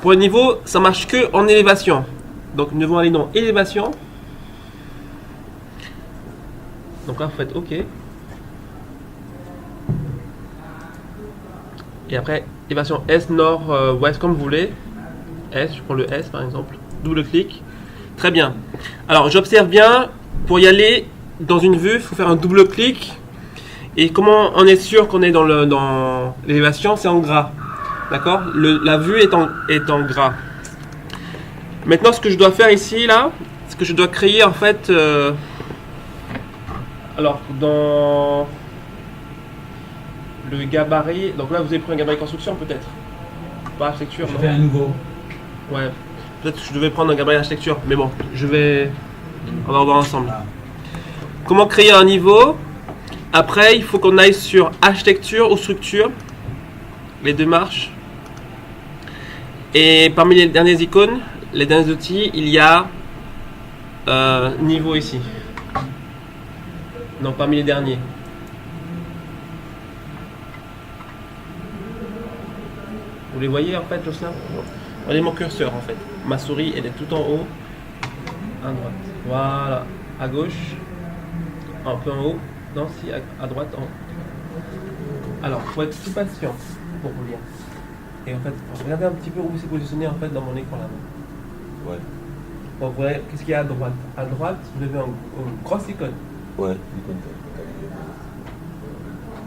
Pour le niveau, ça marche que en élévation. Donc nous devons aller dans élévation. Donc là, vous faites OK. Et après, élévation est, nord, ouest, comme vous voulez. S, je prends le S par exemple. Double clic. Très bien. Alors, j'observe bien. Pour y aller dans une vue, il faut faire un double clic. Et comment on est sûr qu'on est dans l'élévation? C'est en gras. D'accord? La vue est en gras. Maintenant, ce que je dois faire ici, là, c'est que je dois créer en fait. Alors, dans le gabarit. Donc là, vous avez pris un gabarit construction peut-être? Pas architecture, Je non? fais un nouveau. Ouais. Peut-être que je devais prendre un gabarit architecture. Mais bon, on va voir ensemble. Ah. Comment créer un niveau? Après, il faut qu'on aille sur architecture ou structure. Les deux marches. Et parmi les dernières icônes, les derniers outils, il y a niveau ici. Non, parmi les derniers. Vous les voyez en fait, Jocelyn? Regardez mon curseur en fait. Ma souris, elle est tout en haut. À droite. Voilà. À gauche. Un peu en haut. Non, si, à droite, en haut. Alors, il faut être tout patient pour vous lire. Et en fait, regardez un petit peu où c'est positionné en fait dans mon écran là-bas. Ouais. Donc, vous voyez, qu'est-ce qu'il y a à droite? À droite, vous avez une grosse icône. Ouais.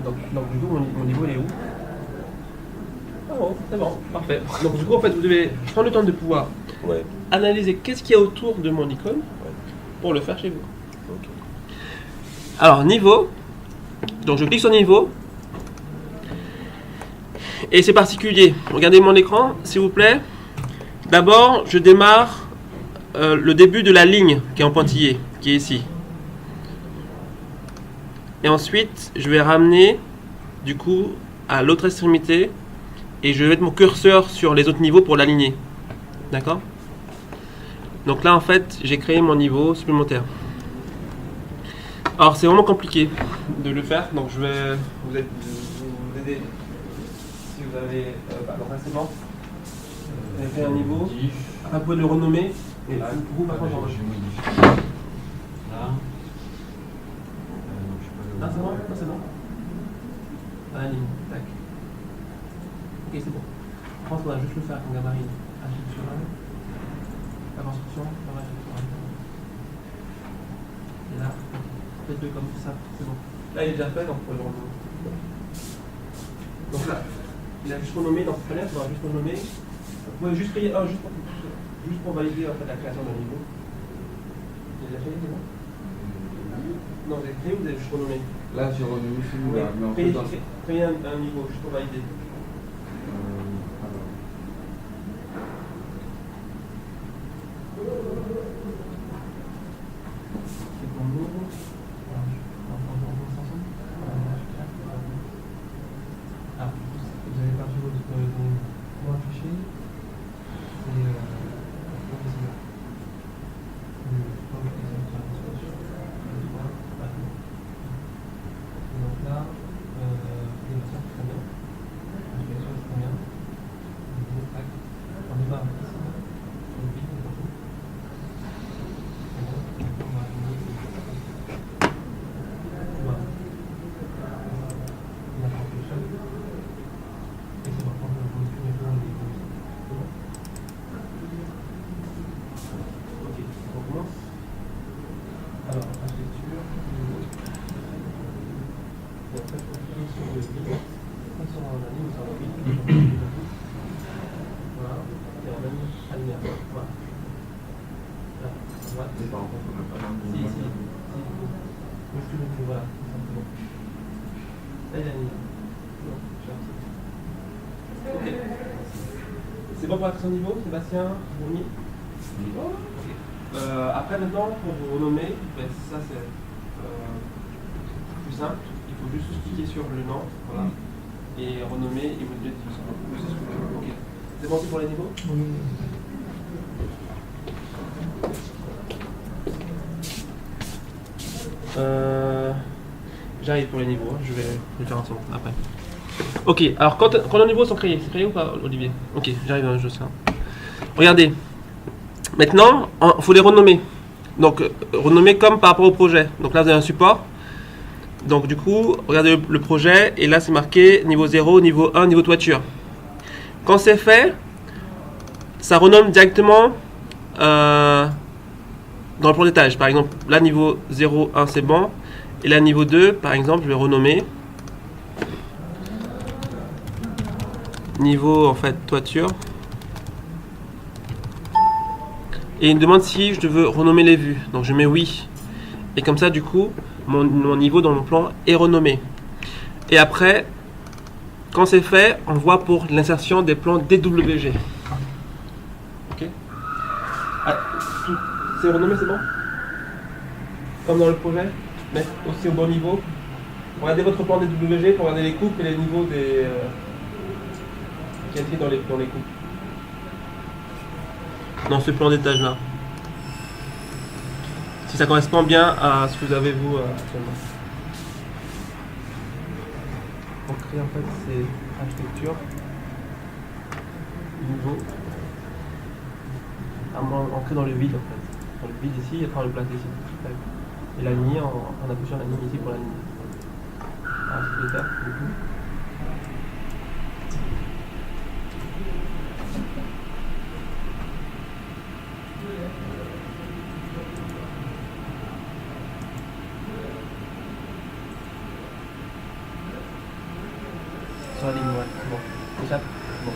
Donc du coup, mon niveau il est où? Ah bon, c'est bon, parfait. Donc du coup, en fait, vous devez prendre le temps de pouvoir Ouais. analyser qu'est-ce qu'il y a autour de mon icône Ouais. pour le faire chez vous. Ok. Alors, niveau. Donc je clique sur niveau. Et c'est particulier. Regardez mon écran, s'il vous plaît. D'abord, je démarre le début de la ligne qui est en pointillé, qui est ici. Et ensuite, je vais ramener, du coup, à l'autre extrémité. Et je vais mettre mon curseur sur les autres niveaux pour l'aligner. D'accord? Donc là, en fait, j'ai créé mon niveau supplémentaire. Alors, c'est vraiment compliqué de le faire. Donc, je vais vous aider. Si vous avez... donc là, c'est bon. Vous avez fait un niveau. Après, vous pouvez le renommer. Et vous, par contre, Je modifie. Là. Ah, c'est bon? Ah, c'est bon. À la ligne. Tac. Ok, c'est bon. Je pense qu'on va juste le faire en gabarit architectural. La construction, gabarit architectural. Et là, faites-le comme ça, c'est bon. Là, il est déjà fait, donc on peut le renommer. Donc là, il a juste renommé dans cette fenêtre, on va juste renommer. Vous pouvez juste créer un, juste pour valider en fait, la création d'un niveau. Vous avez déjà fait, c'est bon? Non, vous avez créé ou vous avez juste renommé? Là, j'ai renommé celui-là. Mais en fait, Créer un niveau, juste pour valider. C'est pour nous. Ah, vous avez perdu votre affiché. Donc là, les matières très bien. L'application est très bien. On y va ici. On vide le partout. On va aligner. Voilà. On va prendre le sol. Et ça va prendre le niveau. C'est bon. Ok, on commence. Alors, architecture. Et après, je vais cliquer sur le vide. Pas sur la ligne, sur le vide. Voilà. Et on a mis alinéa. Voilà. Là, à droite. Mais par contre, on n'a pas Si, si. Juste le coup, voilà. Simplement. Là, il y a une ligne. Non, je vais ok. C'est bon pour la création de niveau, Sébastien, Bournier? Ok. Après, maintenant, pour vous renommer, ben, ça c'est plus simple. Il faut juste cliquer sur le nom, voilà, et renommer, et vous dites tout simplement. Ok. C'est bon aussi pour les niveaux? Oui. J'arrive pour les niveaux, hein. Je vais le faire ensemble après. Ok, alors quand nos niveaux sont créés, c'est créé ou pas, Olivier? Ok, j'arrive dans le jeu ça. Regardez. Maintenant, il faut les renommer. Donc, renommer comme par rapport au projet. Donc là, vous avez un support. Donc du coup, regardez le projet. Et là, c'est marqué niveau 0, niveau 1, niveau toiture. Quand c'est fait, ça renomme directement dans le plan d'étage. Par exemple, là, niveau 0, 1, c'est bon. Et là, niveau 2, par exemple, je vais renommer. Niveau, en fait, toiture. Et il me demande si je veux renommer les vues. Donc je mets oui. Et comme ça, du coup, mon niveau dans mon plan est renommé. Et après, quand c'est fait, on voit pour l'insertion des plans DWG. Ok. Ah, c'est renommé, c'est bon? Comme dans le projet, mettre aussi au bon niveau. Regardez votre plan DWG pour regarder les coupes et les niveaux des qui étaient dans les coupes. Dans ce plan d'étage là. Si ça correspond bien à ce que vous avez vous actuellement. On crée en fait c'est architecture, niveau, on crée dans le vide en fait. Dans le vide ici et après on le place ici. Et la ligne, on appuie sur la ligne ici pour la ligne. Alors ce que je vais faire du coup. Sur la ligne, ouais, bon. Échappe. Bon.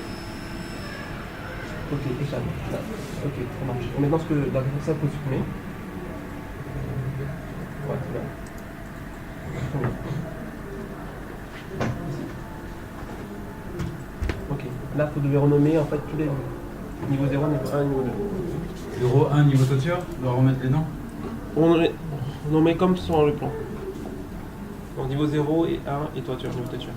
Ok, échappe. Là. Ok, ça marche. Et maintenant, ce que la ça peut supprimer. Ouais, c'est bien. Ici. Ok, là, vous devez renommer en fait tous les niveau 0, niveau 1, niveau 2. 0, 1, niveau toiture, on doit remettre les noms. On met comme sur le plan. Donc niveau 0 et 1 et toiture, niveau toiture.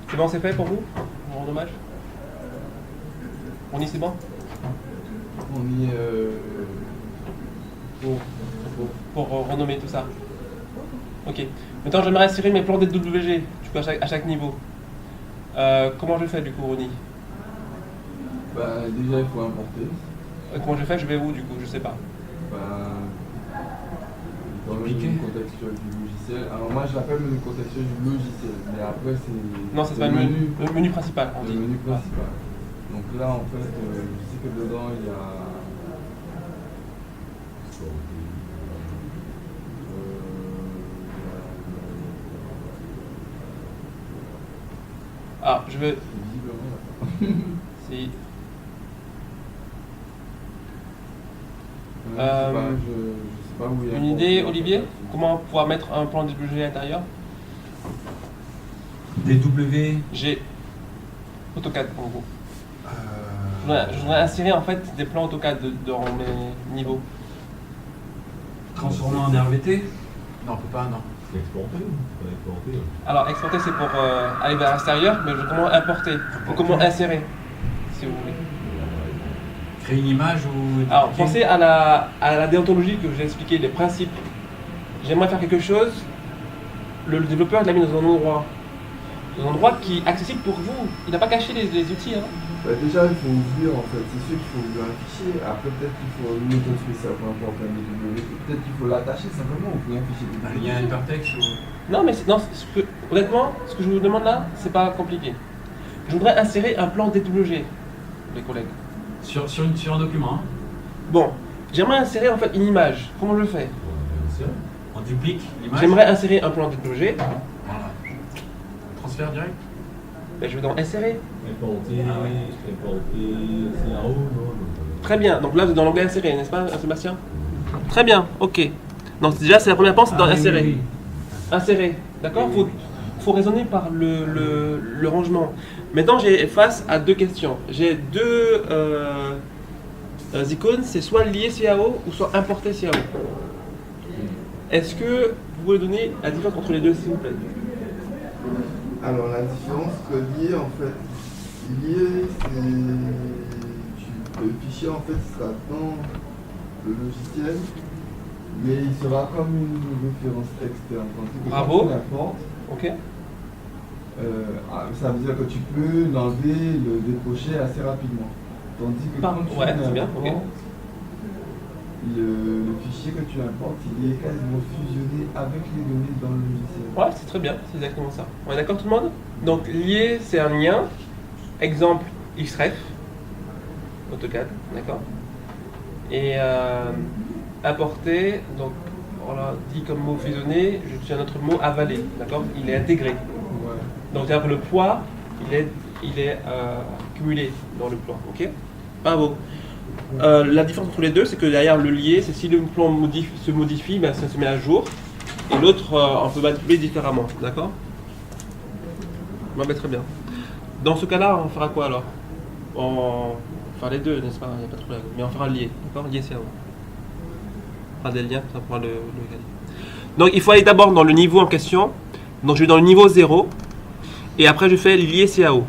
C'est bon, c'est fait pour vous? En dommage. On y c'est bon? On y est. Pour renommer tout ça. Ok. Maintenant, j'aimerais insérer mes plans DWG du coup, à chaque niveau. Comment je fais du coup, Ronnie? Bah, déjà, il faut importer. Comment je fais? Je vais où du coup? Je sais pas. Bah, dans le menu contextuel du logiciel. Alors, moi, je l'appelle menu contextuel du logiciel. Mais après, c'est. Non, c'est pas le menu principal. On dit. Le menu principal. Donc là, en fait, je sais que dedans, il y a. Ah, je veux. Si. Je sais pas où il y a. Une idée, Olivier? Comment pouvoir mettre un plan DWG à l'intérieur? DW. J'ai AutoCAD en gros. Je voudrais insérer en fait des plans AutoCAD dans mes niveaux. Transformer en RVT. Non, on peut pas, non. Exporter. Alors exporter c'est pour aller vers l'extérieur, mais je veux comment importer ou comment insérer, si vous voulez. Créer une image ou. Alors pensez à la déontologie que je vous ai expliqué, les principes. J'aimerais faire quelque chose, le développeur l'a mis dans un endroit qui est accessible pour vous. Il n'a pas caché les outils. Hein. Bah déjà, il faut ouvrir en fait. C'est sûr qu'il faut ouvrir un fichier. Après, peut-être qu'il faut une méthode spéciale pour importer un DW. Peut-être qu'il faut l'attacher simplement. Vous pouvez un fichier DW. Il y a un hypertexte ou. Non, mais honnêtement, ce que je vous demande là, c'est pas compliqué. Je voudrais insérer un plan DWG, les collègues. Sur un document. Hein. Bon, j'aimerais insérer en fait une image. Comment je le fais? On duplique l'image. J'aimerais insérer un plan DWG. Voilà. Transfert direct. Ben, je vais dans insérer. Importer, CAO, non. Très bien, donc là vous êtes dans l'onglet insérer, n'est-ce pas Sébastien? Très bien, ok. Donc déjà c'est la première pense, c'est dans insérer. Oui. Insérer, d'accord? Faut raisonner par le rangement. Maintenant j'ai face à deux questions. J'ai deux icônes, c'est soit lier CAO ou soit importer CAO. Est-ce que vous pouvez donner la différence entre les deux s'il vous plaît? Alors, la différence que lier, en fait, lier, c'est. Tu Le fichier en fait sera dans le logiciel, mais il sera comme une référence externe. Tandis que Bravo. quand tu l'importes, Ok. ça veut dire que tu peux l'enlever, le décrocher assez rapidement. Tandis que quand tu Ouais, c'est bien, l'importes, ok. le fichier que tu importes, il est quasiment fusionné avec les données dans le logiciel. Ouais, c'est très bien, c'est exactement ça. On est d'accord tout le monde? Donc lier, c'est un lien. Exemple Xref, AutoCAD, d'accord? Et apporter, donc on l'a dit comme mot fusionné, je tiens un autre mot avaler, d'accord? Il est intégré. Ouais. Donc c'est-à-dire que le poids, il est cumulé dans le plan, ok? Bravo. La différence entre les deux, c'est que derrière le lié, c'est si le plan se modifie, ben, ça se met à jour. Et l'autre, on peut manipuler différemment, d'accord? Ouais, ben, très bien. Dans ce cas-là, on fera quoi alors? On fera les deux, n'est-ce pas? Il n'y a pas de problème. Mais on fera le lié, d'accord? Lié CAO. On fera des liens, ça pourra le regarder. Donc il faut aller d'abord dans le niveau en question. Donc je vais dans le niveau 0. Et après je fais lié CAO.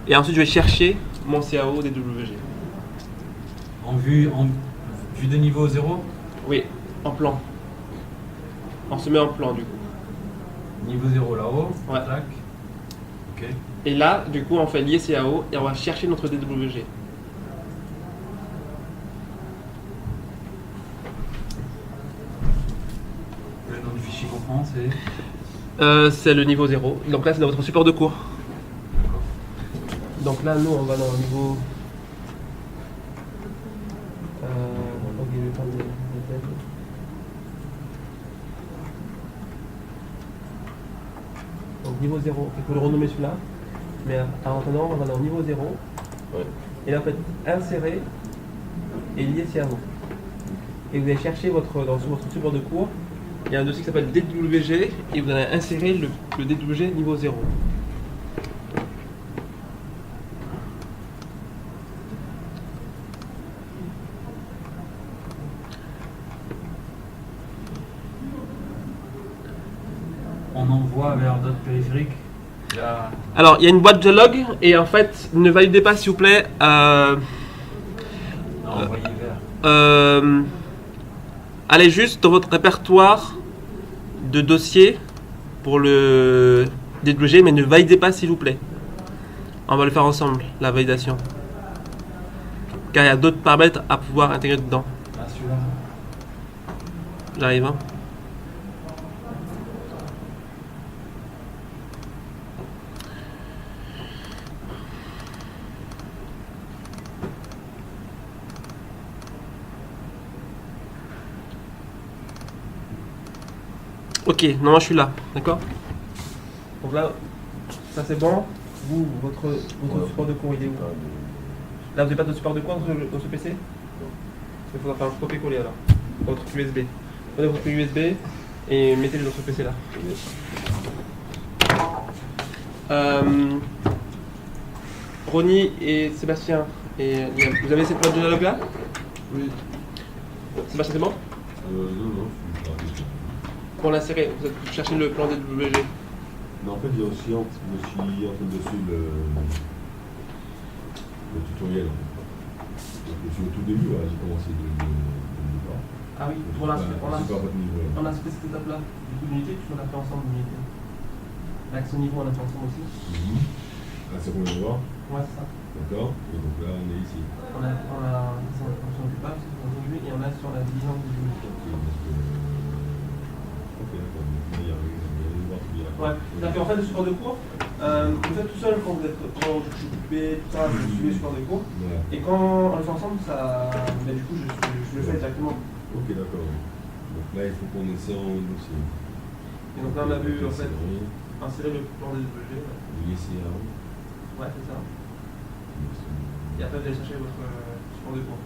Et ensuite je vais chercher mon CAO DWG. En vue de niveau 0, Oui, en plan. On se met en plan du coup. niveau 0 là-haut, Ouais. tac. Ok. Et là, du coup, on fait lié CAO et on va chercher notre DWG. Le nom du fichier qu'on prend, c'est. C'est le niveau 0. Donc là, c'est dans votre support de cours. D'accord. Donc là, nous, on va dans le niveau. Ok, je vais prendre des têtes. Donc niveau 0, il faut le renommer celui-là. Mais en attendant, on va dans le niveau 0. Ouais. Et là, en fait, insérer et lier CAO. Et vous allez chercher dans votre support de cours. Il y a un dossier qui s'appelle DWG et vous allez insérer le DWG niveau 0. On envoie vers d'autres périphériques. Là, Alors, il y a une boîte de log et en fait, ne validez pas s'il vous plaît. envoyer vers. Allez juste dans votre répertoire de dossiers pour le DWG, mais ne validez pas s'il vous plaît. On va le faire ensemble, la validation. Car il y a d'autres paramètres à pouvoir intégrer dedans. Ah, celui-là. J'arrive, hein. Ok, non, je suis là, d'accord? Donc là, ça c'est bon. Vous, votre support de cours, il est où? Là, vous n'avez pas de support de cours dans ce PC? Il faudra faire un copier-coller alors. Votre USB. Prenez votre USB et mettez-le dans ce PC là. Ronnie et Sébastien, vous avez cette boîte de dialogue là? Oui. Sébastien, c'est bon? Non, je suis pas. Pour l'insérer, vous cherchez le plan DWG. Mais en fait, il y a aussi, je me suis en train dessus le tutoriel. Donc, je suis au tout début, là, j'ai commencé de départ. Ah oui, Je suis pas à votre niveau là. on a fait cette étape là. Du coup, l'unité, tu m'en as fait ensemble l'unité. L'action niveau, on a fait ensemble aussi. Ah, c'est combien de voir? Ouais, c'est ça. D'accord. Et donc là, on est ici. On s'en occupe pas, c'est aujourd'hui, et on a sur la division du jeu. Ok, d'accord. Donc, il y a une voir qui est là. Ouais, c'est-à-dire qu'en fait, le support de cours, vous faites tout seul quand vous êtes occupé, tout ça, vous suivez le support de cours. Ouais. Et quand on le fait ensemble, ça, bah, du coup, je le fais directement. Ok, d'accord. Donc là, il faut qu'on essaie en dossier. Et donc là, on a vu, en fait, insérer le plan des DWG. Ici, là. Ouais, c'est ça. Et après, vous allez chercher votre support de cours.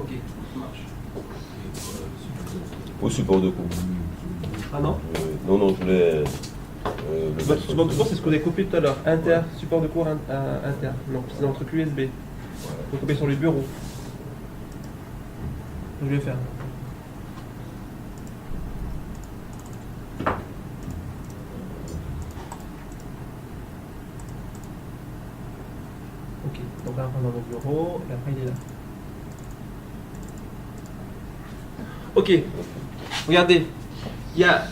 Ok, ça marche. Au support de cours. Ah non? Non, je voulais. Votre support de cours, c'est ce qu'on a copié tout à l'heure. Inter, support de cours inter. Donc c'est dans votre USB. Vous copiez sur le bureau. Je vais faire. Ok, donc là on rentre dans le bureau, et après il est là. Ok, regardez, il y a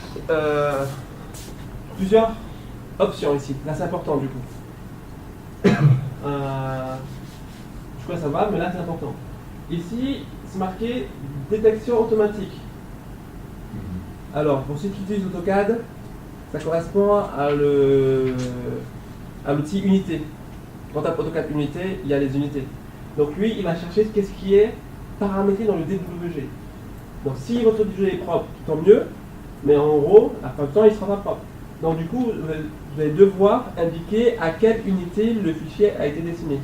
plusieurs options ici. Là c'est important du coup. Je crois que ça va, mais là c'est important. Ici, c'est marqué détection automatique. Alors, pour ceux qui utilisent AutoCAD, ça correspond à l'outil unité. Quand tu as AutoCAD unité, il y a les unités. Donc lui, il va chercher qu'est-ce qui est paramétré dans le DWG. Donc si votre DWG est propre, tant mieux, mais en gros, à la fin du temps, il ne sera pas propre. Donc du coup, vous allez devoir indiquer à quelle unité le fichier a été dessiné.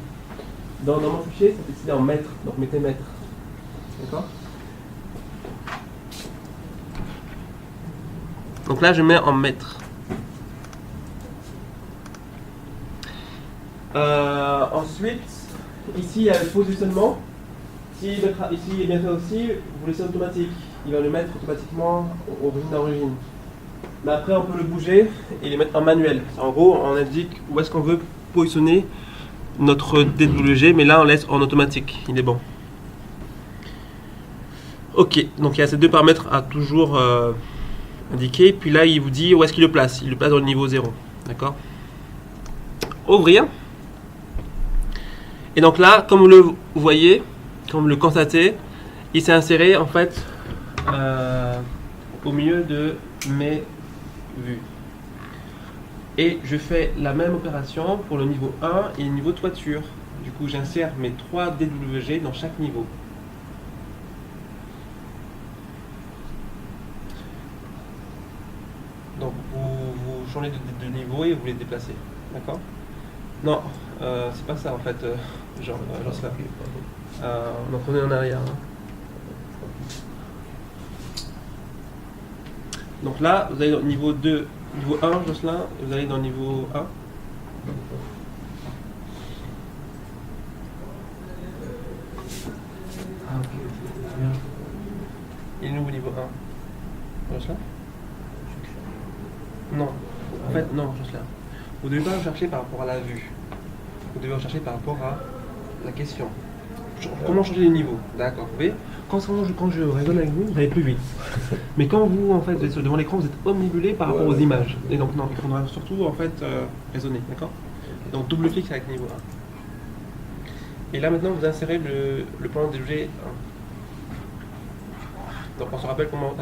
Dans mon fichier, c'est dessiné en mètres, donc mettez mètres. D'accord? Donc là, je mets en mètres. Ensuite, ici, il y a le positionnement. Ici, il est bien fait aussi, vous laissez automatique. Il va le mettre automatiquement d'origine. Mais après, on peut le bouger et les mettre en manuel. En gros, on indique où est-ce qu'on veut positionner notre DWG, mais là, on laisse en automatique. Il est bon. Ok, donc il y a ces deux paramètres à toujours indiquer. Puis là, il vous dit où est-ce qu'il le place. Il le place dans le niveau 0. D'accord? Ouvrir. Et donc là, comme vous le voyez, comme vous le constatez, il s'est inséré en fait au milieu de mes vues. Et je fais la même opération pour le niveau 1 et le niveau toiture. Du coup, j'insère mes 3 DWG dans chaque niveau. Donc vous changez de niveau et vous les déplacez. D'accord? Non, c'est pas ça en fait, genre cela. Donc on est en arrière. Hein. Donc là, vous allez dans le niveau 2, niveau 1, Jocelyn, et vous allez dans le niveau 1. Ah, ok. Bien. Et le nouveau niveau 1. Jocelyn? Non. En fait, non, Jocelyn. Vous devez pas rechercher par rapport à la vue. Vous devez rechercher par rapport à la question. Comment changer les niveaux? D'accord, vous voyez? Quand je raisonne avec vous allez plus vite. Mais quand vous, en fait, vous êtes devant l'écran, vous êtes omnibulé par rapport aux images. Et donc, non, il faudra surtout, en fait, raisonner, d'accord? Donc, double-clic avec niveau 1. Et là, maintenant, vous insérez le plan DWG 1. Donc, on se rappelle comment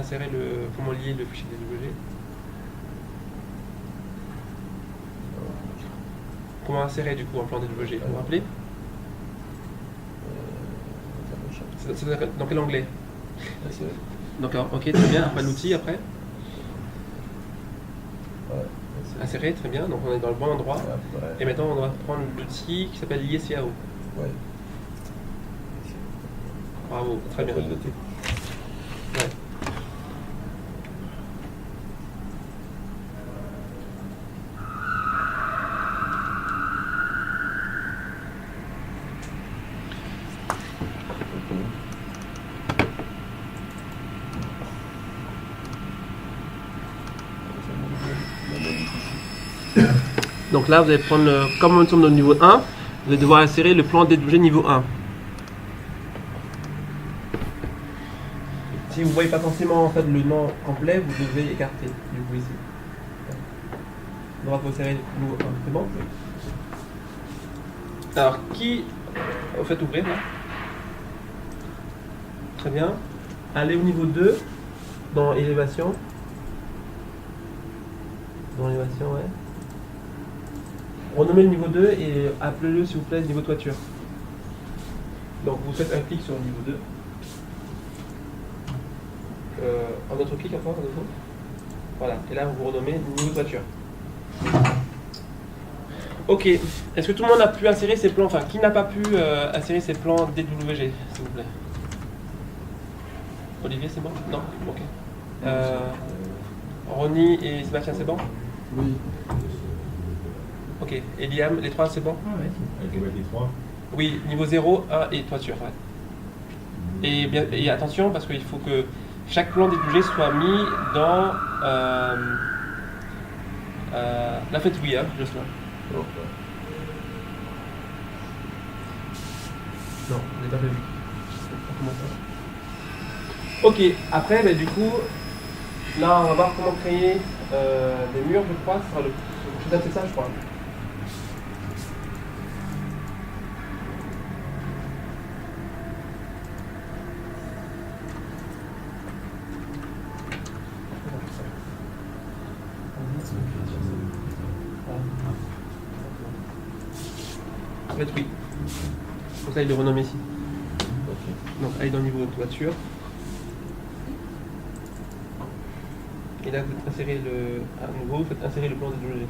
lier le fichier DWG. Comment insérer, du coup, un plan DWG? Vous vous rappelez? C'est dans quel onglet? D'accord, ok, très bien. Après l'outil, après insérer, très bien. Donc on est dans le bon endroit. Et maintenant on va prendre l'outil qui s'appelle lier CAO. Ouais. Bravo, très bien. Ouais. Donc là, vous allez prendre, comme nous sommes dans le niveau 1, vous allez devoir insérer le plan DWG niveau 1. Si vous ne voyez pas forcément en fait, le nom complet, vous devez écarter du coup ici. On va insérer le niveau 1, c'est bon? Alors, qui... Vous faites ouvrir là. Très bien. Allez au niveau 2, dans élévation. Dans élévation, ouais. Renommez le niveau 2 et appelez-le s'il vous plaît niveau toiture. Donc vous faites un clic sur le niveau 2. Un autre clic encore, un autre. Voilà, et là vous renommez niveau toiture. Ok, est-ce que tout le monde a pu insérer ses plans, enfin qui n'a pas pu insérer ses plans DWG, s'il vous plaît? Olivier, c'est bon? Non? Ok. Ronnie et Sébastien, c'est bon? Oui. Ok, et Liam, les 3 c'est bon? Avec les 3. Oui, niveau 0, 1 et toiture. Ouais. Et attention, parce qu'il faut que chaque plan DWG soit mis dans... la faites oui, hein, Jocelyn. Non, je l'ai pas prévu. On commence ça. Ok, après, bah, du coup, là, on va voir comment créer des murs, je crois. Ce sera le prochain step, c'est ça, je crois. En fait, oui. Pour ça, il le renomme ici. Ok. Donc, allez dans le niveau de toiture. Et là, vous faites insérer le. À nouveau, vous faites insérer le plan des objets.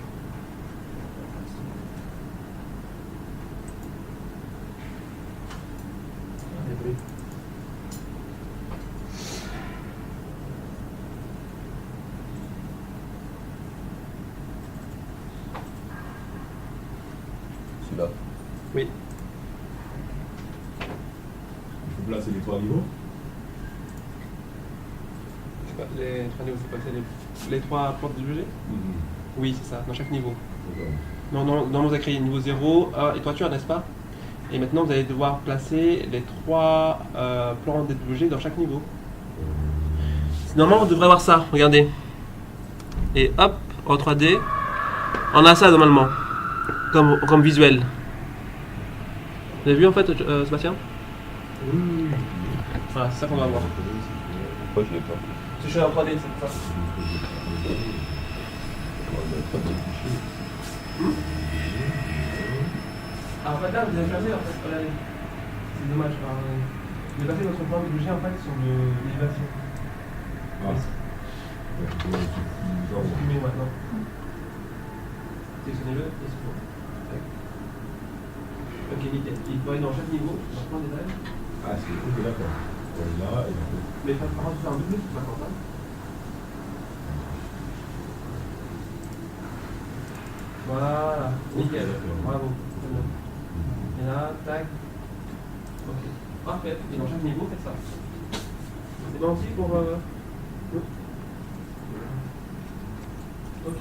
Désolé. Celui-là. Oui. Il faut placer les 3 niveaux. C'est pas, les 3 niveaux, c'est quoi? C'est les 3 plantes des objets? Oui, c'est ça, dans chaque niveau. D'accord. Non, vous avez créé niveau 0 et toiture, n'est-ce pas? Et maintenant, vous allez devoir placer les 3 plans des objets dans chaque niveau. Normalement, on devrait avoir ça, regardez. Et hop, en 3D, on a ça normalement, comme visuel. Vous avez vu en fait, Sébastien? Oui. Voilà, c'est ça qu'on va avoir. Pourquoi je l'ai pas? Je suis en 3D, c'est pour ça. En fait, là, vous avez placé, en fait, regardez. C'est dommage. Vous avez placé votre plan de bouger en fait sur l'élévation. Ah. Supprimez maintenant. Sélectionnez-le et supprimez. Ok, nickel. Il faut aller dans chaque niveau, dans le plan détail. Ah, c'est ok, d'accord. Là, et après. Mais par contre, faire un double clic maintenant. Hein. Voilà, nickel. Bravo. Très bien. Et là, tac. Ok. Parfait. Et dans chaque niveau, faites ça. C'est bon aussi pour. Ok.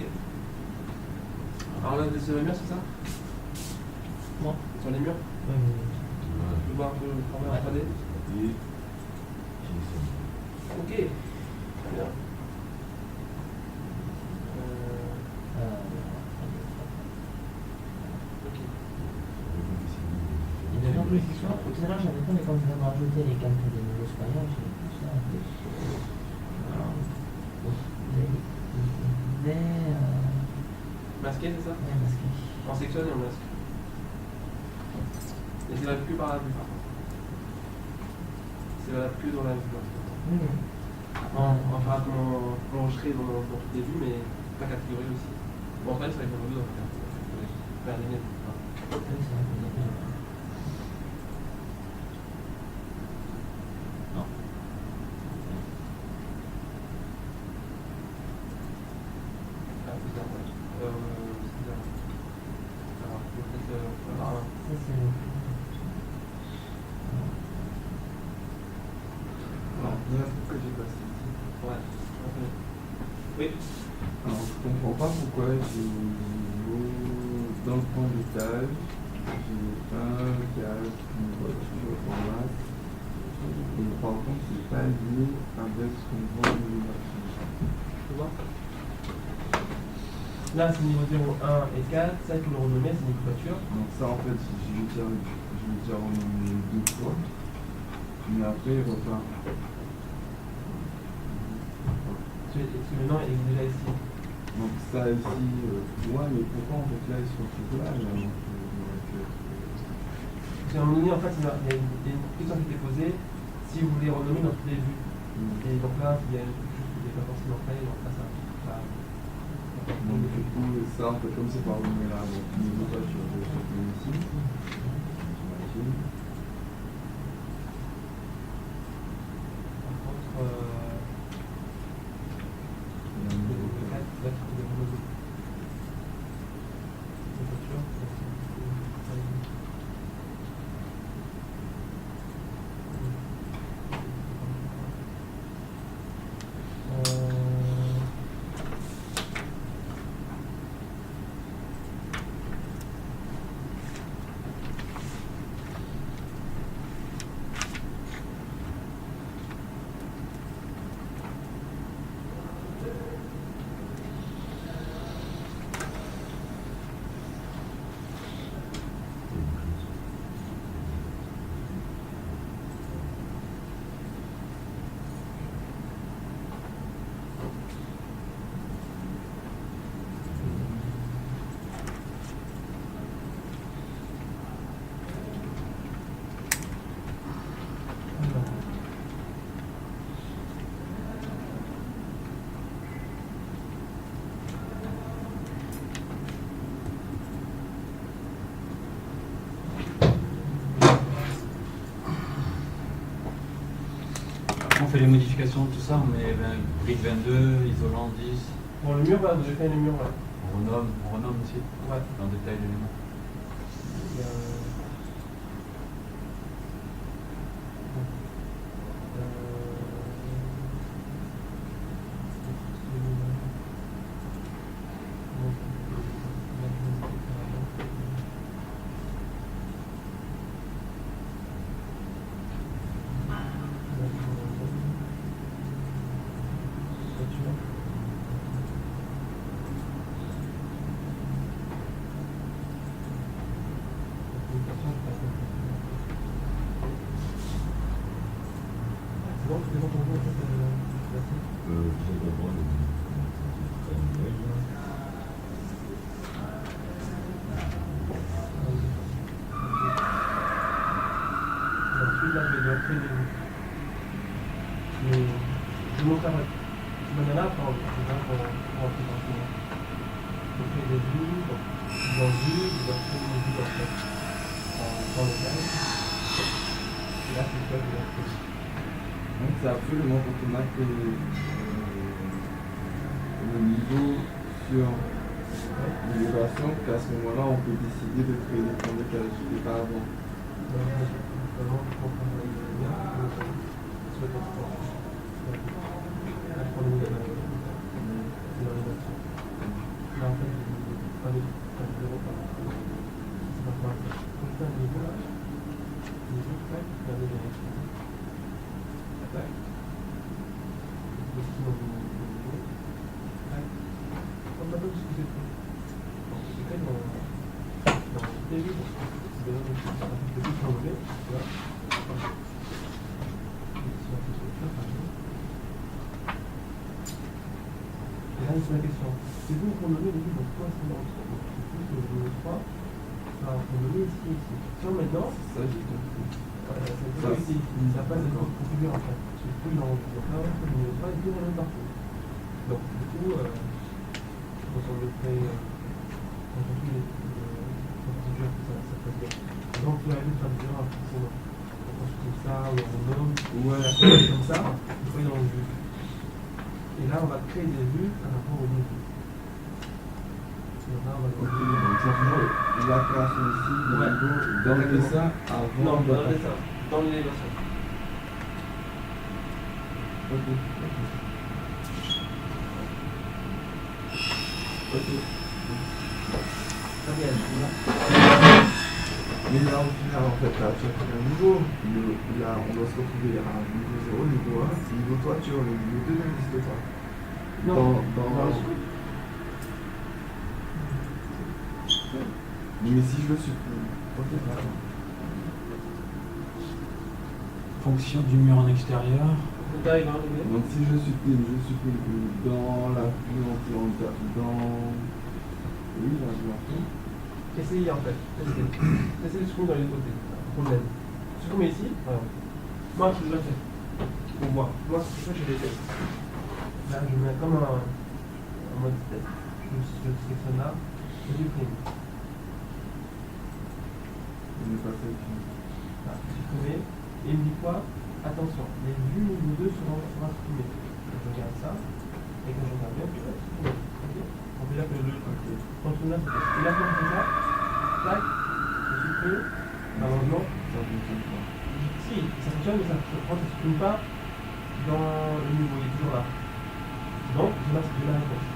Alors là, sur les murs, c'est ça? Non. Sur les murs? Je peux voir un peu le format en 3D. Ok. Très bien. Ok. Et de l'imposition, tout à l'heure j'avais pas, mais quand vous avez rajouté les calculs des niveaux supérieurs, j'ai vu ça un peu. Alors, vous avez Masqué, c'est ça? ouais, masqué. On sectionne et on masque. Et c'est valable que par la vue, par contre. C'est valable que dans la vue. Oui. On fera comment plongerait dans toutes les vues, mais pas catégorie aussi. Bon, en fait, ça va être dans le dans la vers les miennes. Oui, c'est vrai que vous avez non. Ah, c'est ça, ouais. C'est ça. Alors, peut-être. Ça, c'est le. Alors, bien, pourquoi j'ai passé ici? Ouais. Oui. Alors, je comprends pas pourquoi j'ai dans le plan d'étage, j'ai un gaz, une voiture en masse, et par contre, c'est pas lié avec ce qu'on voit au niveau marché. Tu vois? Là, c'est niveau 0, 1 et 4. Ça, il faut le renommer, c'est niveau voiture. Donc ça, en fait, je vais déjà renommer 2 fois, mais après, il repart. Parce que le nom il est déjà ici. Donc ça ici, ouais, mais pourquoi en fait là ils sont tous là Parce qu'à un moment donné, en fait, il y a une question qui était posée si vous voulez renommer dans toutes les vues. Et donc là, il y a quelque chose qui n'est pas forcément fait, donc là, ça. Donc du coup, ça un peu comme c'est par renommé là, donc niveau voiture, je vais faire ici. J'imagine. Par contre, Il y a un niveau le 4, là, tu peux renommer. Les voitures, fait les modifications, tout ça, on met brique 22, isolant 10, Bon, le mur, bah, j'ai fait le mur, ouais. on renomme aussi, Ouais. dans le détail l'élément. Il y a... Je montre après. Banana, pour rentrer dans ce moment. Donc, il y a des vues, dans le vue, il va faire une vue en fait. Dans le cadre. Et là, c'est le code de la prise. Donc c'est absolument quand on a que le niveau sur l'élévation qu'à ce moment-là on peut décider de créer des points de décalage et pas avant. Et là, c'est la question. C'est vous qu'on donne les donc toi, c'est dans le 3. Donc, c'est plus le 3. Alors, on donne ici, ici. Tiens, maintenant, Ça j'ai compris. ça ici. Ça passe dans le configure en fait. Tu fouilles dans le là, on peut le 3 et tout le même partout. Donc, du coup, quand on le fait, quand on fait les procédures, ça passe bien. Donc, tu vas aller faire des erreurs, forcément. On construit ça, ou on nomme, Ouais. comme ça, on fait dans le vue. Et là, on va créer des vues par rapport au niveau. Et là, on va Ok, donc ça fait la création ici de Ouais. niveau dans le dessin avant non, de dans le dessin, dans l'élévation. Ok. Ok. Très bien, là. Mais là au final en fait là tu as fait un niveau, là on doit se retrouver à niveau 0, niveau 1, niveau 3 tu as le niveau 2 n'existe pas. Non, Dans le script. Mais si je le supprime, ok d'accord. Fonction du mur en extérieur. Le tas, il va arriver. Donc si je supprime dans la vue en plan dans... Oui, là je l'ai. Essayez en fait. Essayez de supprimer dans les côtés. Problème. Supprimez ici. Alors, moi, je le fais. Pour voir. Moi, ce que je fais, je les fais. Là, je mets comme un mode test. Je sélectionne là. Je supprime. On est passé ici. Là, supprimer. Et il me dit quoi? Attention, les vues niveau 2 seront supprimées. Je regarde ça. Et quand je regarde bien, tu vas supprimer. Ok? On fait là que le contourne là, et là, quand on fait ça, tac, je supprime. Malheureusement, Ça fonctionne pas. si, ça fonctionne, mais ça ne supprime pas dans le niveau, il est toujours là. Donc, j'ai la réponse.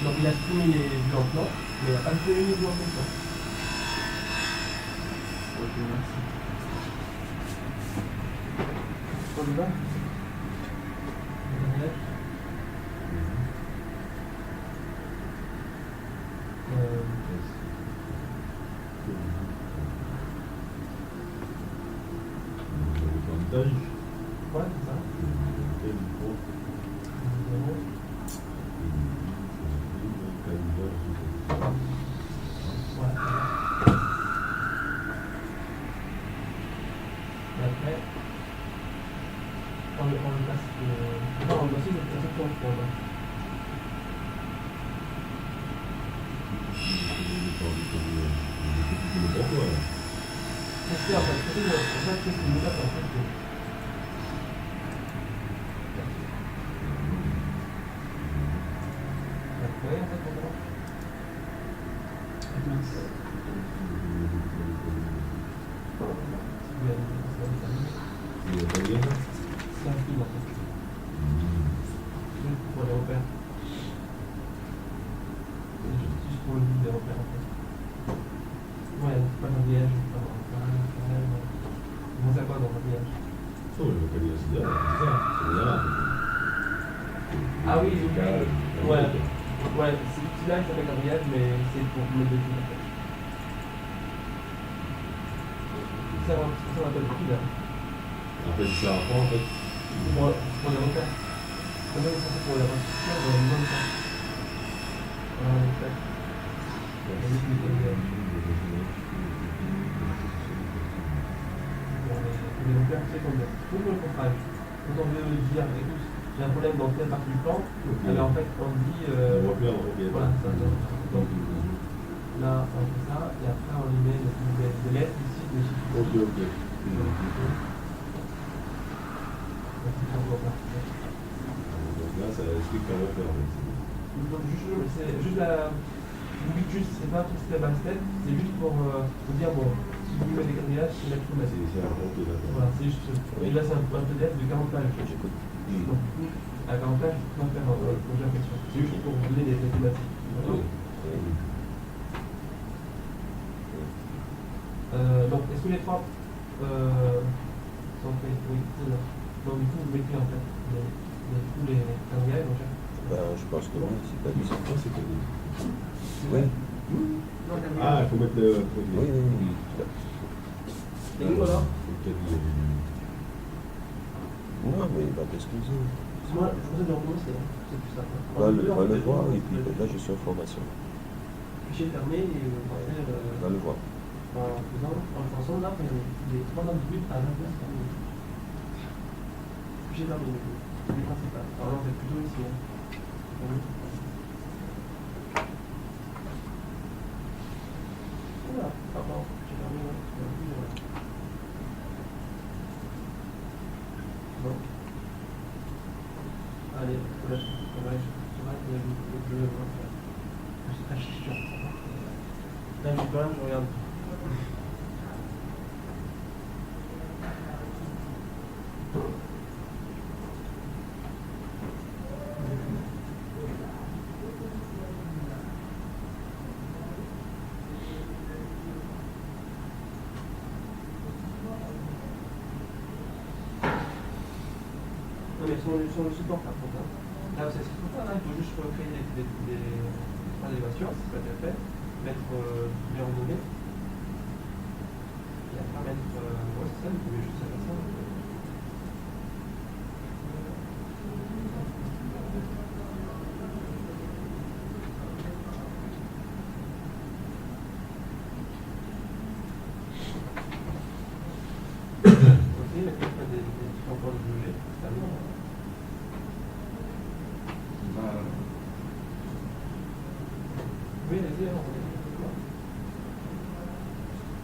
Donc, il a supprimé les vues en plan, mais il n'a pas supprimé les vues en question. Ok, merci. On y va? Avantage. Ouais, c'est ça. Ouais. Et après, on le passe. Non, on le passe, c'est ça qu'on fait. C'est ça, en fait. C'est ça, c'est ça, en fait. voyez en fait maintenant. Mince. Il est pas bien. C'est un film en fait. Juste pour les repères. C'est juste pour le but des repères en fait. Ouais, c'est pas un village, c'est pas un Bon, c'est quoi dans un village? Non, il ne veut pas dire c'est ça. C'est bien. Ah oui, j'ai oublié. Ouais. Ouais, celui-là il s'appelle un village, mais c'est pour le début en fait. Ça, on appelle le là. En fait, c'est un point, en fait. Pour les repères. Comment ils sont faits pour les restitutions dans le même temps? Voilà, en fait. Les repères, c'est comme ça. Tout le contraire. Quand on veut dire, écoute, j'ai un problème dans telle partie du plan, alors en fait, on dit. Voilà, ça. Donc, là, on fait ça, et après, on lui met des lettres ici, des chiffres. Ok. Donc là, ça explique comment faire. Donc, juste la. Juste, c'est pas tout step by step, c'est juste pour vous dire, bon, si vous mettez des quadrillages, c'est là qu'il faut mettre. C'est un ok, d'accord. Voilà, c'est juste. Et là, c'est un PDF de 40 pages. J'écoute. Donc, du coup, à 40 pages, je peux pas faire projet en question. C'est juste pour vous donner des thématiques. D'accord. Donc, est-ce que les trois sont faits? Oui, c'est là. Donc, du coup, vous mettez en fait tous les quadrillages, donc chaque. Je pense que oui, c'est pas du ça. C'est pas dit. Oui. Non, Ah, il faut mettre le. Oui. Et nous, alors? Non, mais il va t'excuser. Moi, je pensais que le recommence, c'est plus simple. Va le voir et puis là je suis en formation. Fichier fermé et on va faire. Va le voir. En faisant là, les trois notes du but à l'inverse. Fichier fermé, le principal. Alors là, on fait plutôt ici. Voilà, pardon, fichier fermé, bon. Allez, là, c'est très chiant. Là, j'ai pas, je regarde. Non, mais sur le support, par contre. Là, c'est ce qu'il faut faire, là, il faut juste créer des trois élévations, c'est pas bien fait. Mettre les renommées. Et après mettre. Ouais, c'est ça, vous pouvez juste faire ça. Ok, maintenant, des encore de bouger, c'est à nous. Oui, vas-y, on va.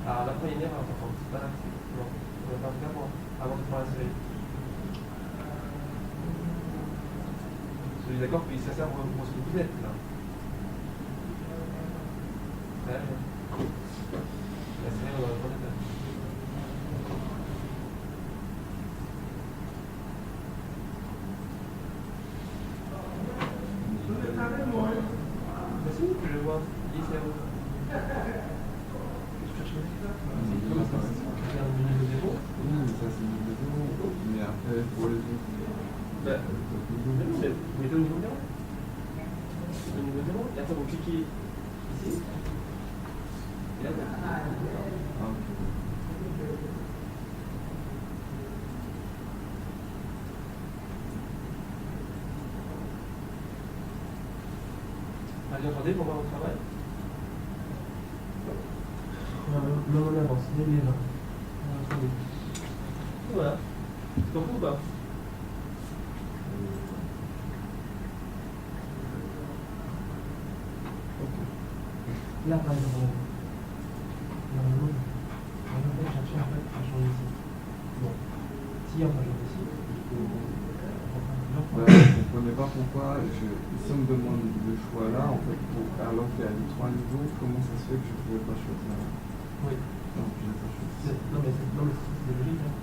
Alors, la première erreur, importante, c'est pas là. Non, on va faire avant de faire la série. Soyez d'accord que ça sert pour ce que vous êtes là. Très bien. La série, on va le prendre là. Merci, je le vois. Il est où? Je cherche comment ça se passe? Regarde le niveau 0. Oui, mais ça c'est le niveau 0. Mais après, pour les autres. Bah, vous mettez au niveau 0. Au niveau 0. Et après, vous cliquez ici. Et là, Ah, ok. allez, entendez pour voir votre travail. Non, on avance, dès les 20. Voilà. C'est pour vous ou pas? Là, par exemple, normalement, on va chercher en fait à changer ici. Bon, si on va changer ici, il faut. Voilà, c'est quoi comprenais pas pourquoi, si on me demande le choix là, en fait, alors qu'il y a les 3 niveaux, comment ça se fait que je ne pouvais pas choisir là? Oui. Non, je n'ai pas choisi. Non, mais c'est logique. Hein.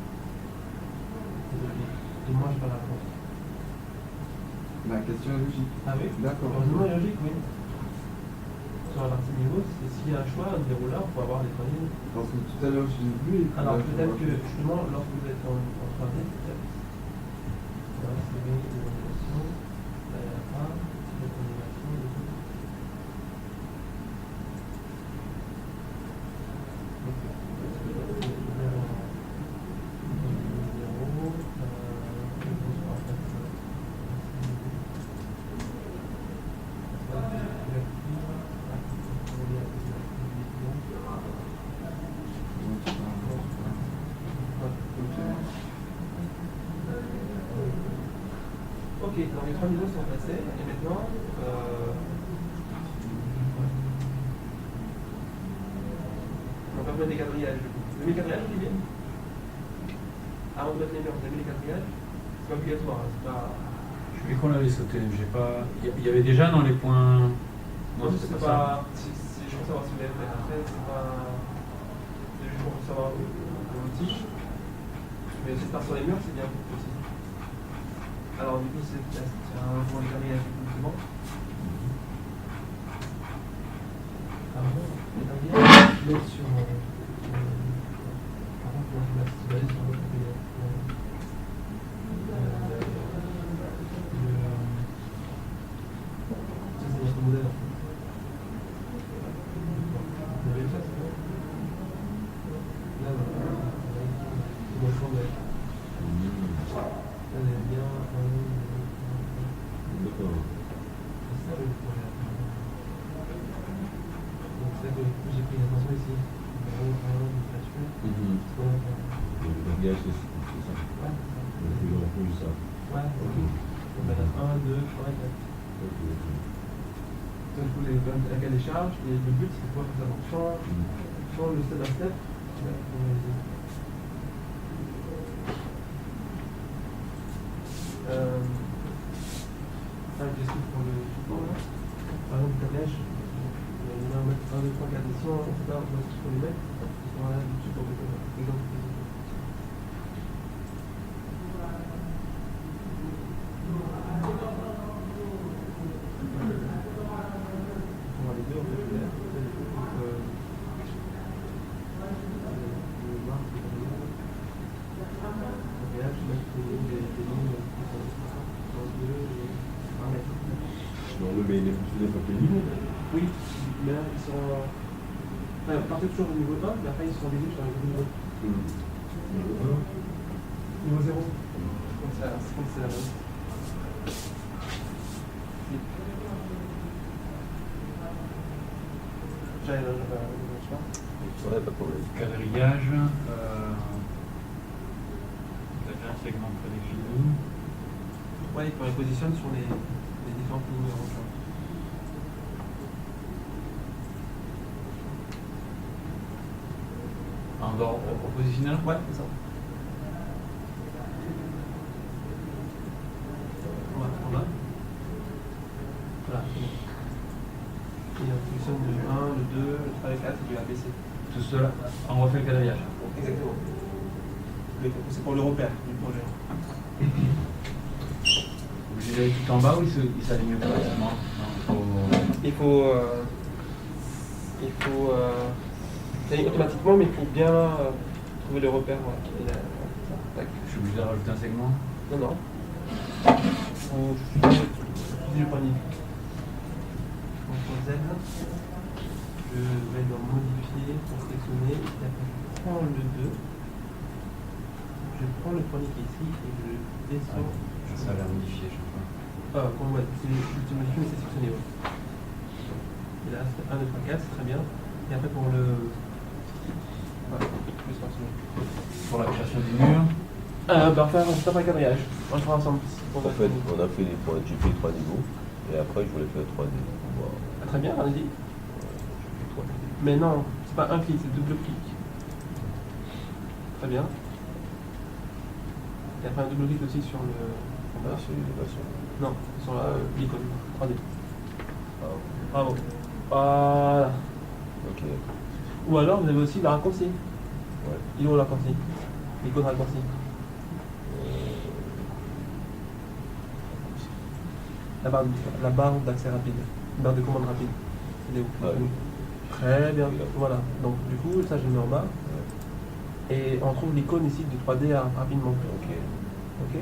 C'est logique. Et moi, j'ai pas la réponse. La question est logique. Ah oui? D'accord. Heureusement, est logique, oui. Sur la partie niveau, s'il y a un choix, un dérouleur, on peut avoir les 3 niveaux. Parce que tout à l'heure, j'ai vu. Et puis Alors là, je peut-être vois que justement, lorsque vous êtes en 3D, peut-être. Voilà, c'est bien, les animations. Là, il y a pas. Les animations, les trucs. Ok. Est-ce que je vais ouvrir Ok, donc les 3 niveaux sont passés, et maintenant, on va mettre des quadrillages. Vous avez mis les quadrillages, Olivier? Avant de mettre les murs, vous avez mis les quadrillages? C'est pas obligatoire, hein, c'est pas... Je vais qu'on l'avait sauté, j'ai pas. Il y avait déjà dans les points. Non, c'est pas... C'est juste pour savoir si vous l'avez fait. Après, c'est pas... C'est juste pour savoir l'outil. Mais si ça part sur les murs, c'est bien aussi. Alors du coup, c'est pour les quadrillages effectivement. Alors, les quadrillages, je vais sur... Par contre, moi, je vais aller sur l'autre quadrillage. Ça, c'est notre modèle. Vous avez ça, c'est bon. Là, c'est mon champ d'air. Là, vous avez bien... D'accord. C'est ça le projet. Donc c'est que j'ai pris l'attention ici. Donc, le gage, c'est ça. Ouais, Donc, il en faut ça. ouais, Ok. donc on a 1, 2, 3, 4. Ok. Donc vous avez la cas des charges, et le but c'est de pouvoir faire ça. Change le step by step. Un exercice pour le support là. Par exemple, le câblage, on va mettre 1, 2, 3, 4 ici, on sait pas où est-ce qu'il faut les mettre. Voilà, du support de exemple. On va les deux en fait, le marque et là, je mets des lignes dans deux et paramètres. Non, mais il est plus des papiers libres. Oui, mais là, ils sont. Enfin, partez toujours au niveau 1, mais après, ils seront divisés sur le niveau 2. Niveau 0. Donc, c'est la même. J'arrive à le choix. Ouais, pas de problème. Quadrillage. Vous avez un segment prédéfini. Ouais, quand ils positionnent sur les différents numéros. En dehors, au positionnel. Ouais, c'est ça. On va. Voilà, c'est bon. Et on fonctionne le 1, le 2, le 3 et le 4, c'est du ABC. Tout cela, on refait le quadrillage. Exactement. C'est pour le repère du projet. Vous les avez tout en bas ou il s'aligne automatiquement? Il faut c'est automatiquement, mais il faut bien trouver le repère. Voilà. Tac. Je suis obligé de rajouter un segment? Non, non. Il faut utiliser le panier. CTRL Z. Je vais dans modifier pour sélectionner. Et après, je prends le 2. Je prends le premier qui est ici et je descends. Ça a l'air modifié, je crois. Ouais, c'est modifié, mais c'est sélectionné. Ouais. Et là, c'est 1, 2, 3, 4, c'est très bien. Et après, pour le. Voilà, plus forcément. Pour la création du mur. On va faire un quadrillage. On le fera ensemble. En fait, on a fait les points, j'ai fait 3 niveaux, et après je voulais faire 3D. Wow. Ah, très bien, allez-y. J'ai fait 3D. Mais non, c'est pas un clic, c'est double clic. Très bien. Et après un double clic aussi sur le Ah, c'est l'élévation. Non, sur l'icône 3D. Ah, ok. Bravo. Voilà. Ok. Ou alors vous avez aussi le raccourci. Ouais. Il est où le raccourci? L'icône raccourci. La barre d'accès rapide. La barre de commande rapide. Elle est où? Ah, oui. Très bien. Oui, là. Voilà. Donc du coup, ça je le mets en bas. Et on trouve l'icône ici de 3D rapidement. Ok. Ok.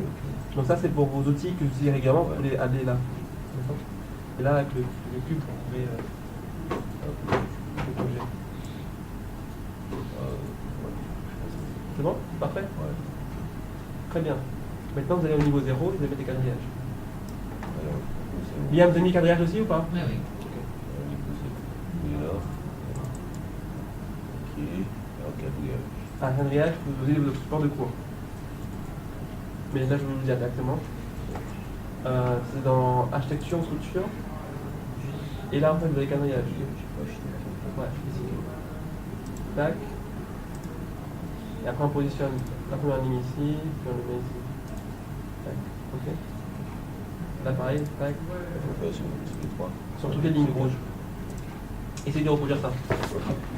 Donc ça c'est pour vos outils que vous utilisez régulièrement, vous pouvez aller là. D'accord. Et là avec le cube, vous pouvez le projet. C'est bon? Parfait? Ouais. Très bien. Maintenant vous allez au niveau 0 et vous allez mettre les quadrillages. Alors, c'est bon. Liam, vous avez mis le quadrillage aussi ou pas? Oui, oui. Il est là. Ok. Alors, quadrillage. Ah, quadrillage, vous avez le support de cours. Mais là je vais vous le dire directement. C'est dans architecture, structure. Et là en fait vous avez quadrillage. Ouais, ici. Tac. Et après on positionne la première ligne ici, puis on le met ici. Tac. Ok. Là pareil, tac. On fait sur les trois. Sur toutes les lignes rouges. Essayez de reproduire ça.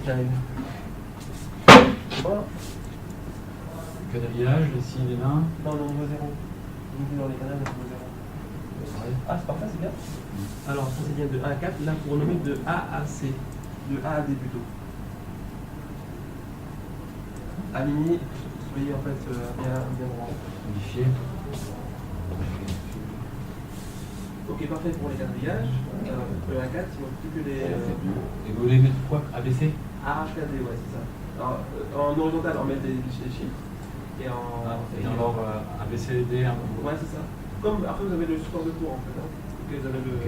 J'arrive. Voilà. Quadrillage, ici il est là. Non, le niveau 0. Dans les canaux, le niveau 0. Ah, c'est parfait, c'est bien. Alors, ça c'est bien de 1 à 4. Là, pour renommer de A à C. De A à D plutôt. Aligné, soyez en fait bien droit. Modifier. Ok, parfait pour les quadrillages. Pour les 1 à 4, il ne manque plus que les Et vous voulez mettre quoi? ABC? A, H, K, D, ouais, c'est ça. Alors, en horizontal, on met des chiffres. Et en Et alors ABCD, hein. ouais, c'est ça. Comme après vous avez le support de cours en fait, hein. Donc, vous avez le, Ok.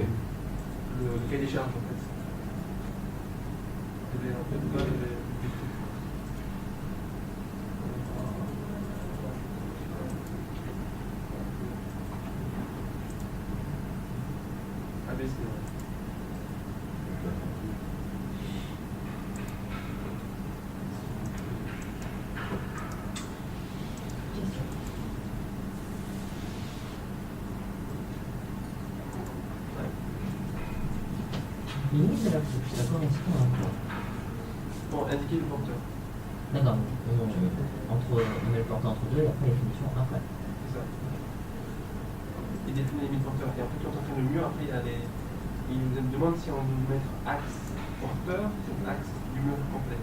le cahier des charges en fait. Vous avez un peu de code et des trucs. ABC, ouais. Limite de la couche, ça correspond à quoi? Bon, indiquer le porteur. D'accord, on met le porteur entre deux et après les finitions après. C'est ça. Il définit les limites porteurs. Et en fait, quand on fait le mur, après, il nous demande si on veut mettre axe porteur, c'est axe du mur complet.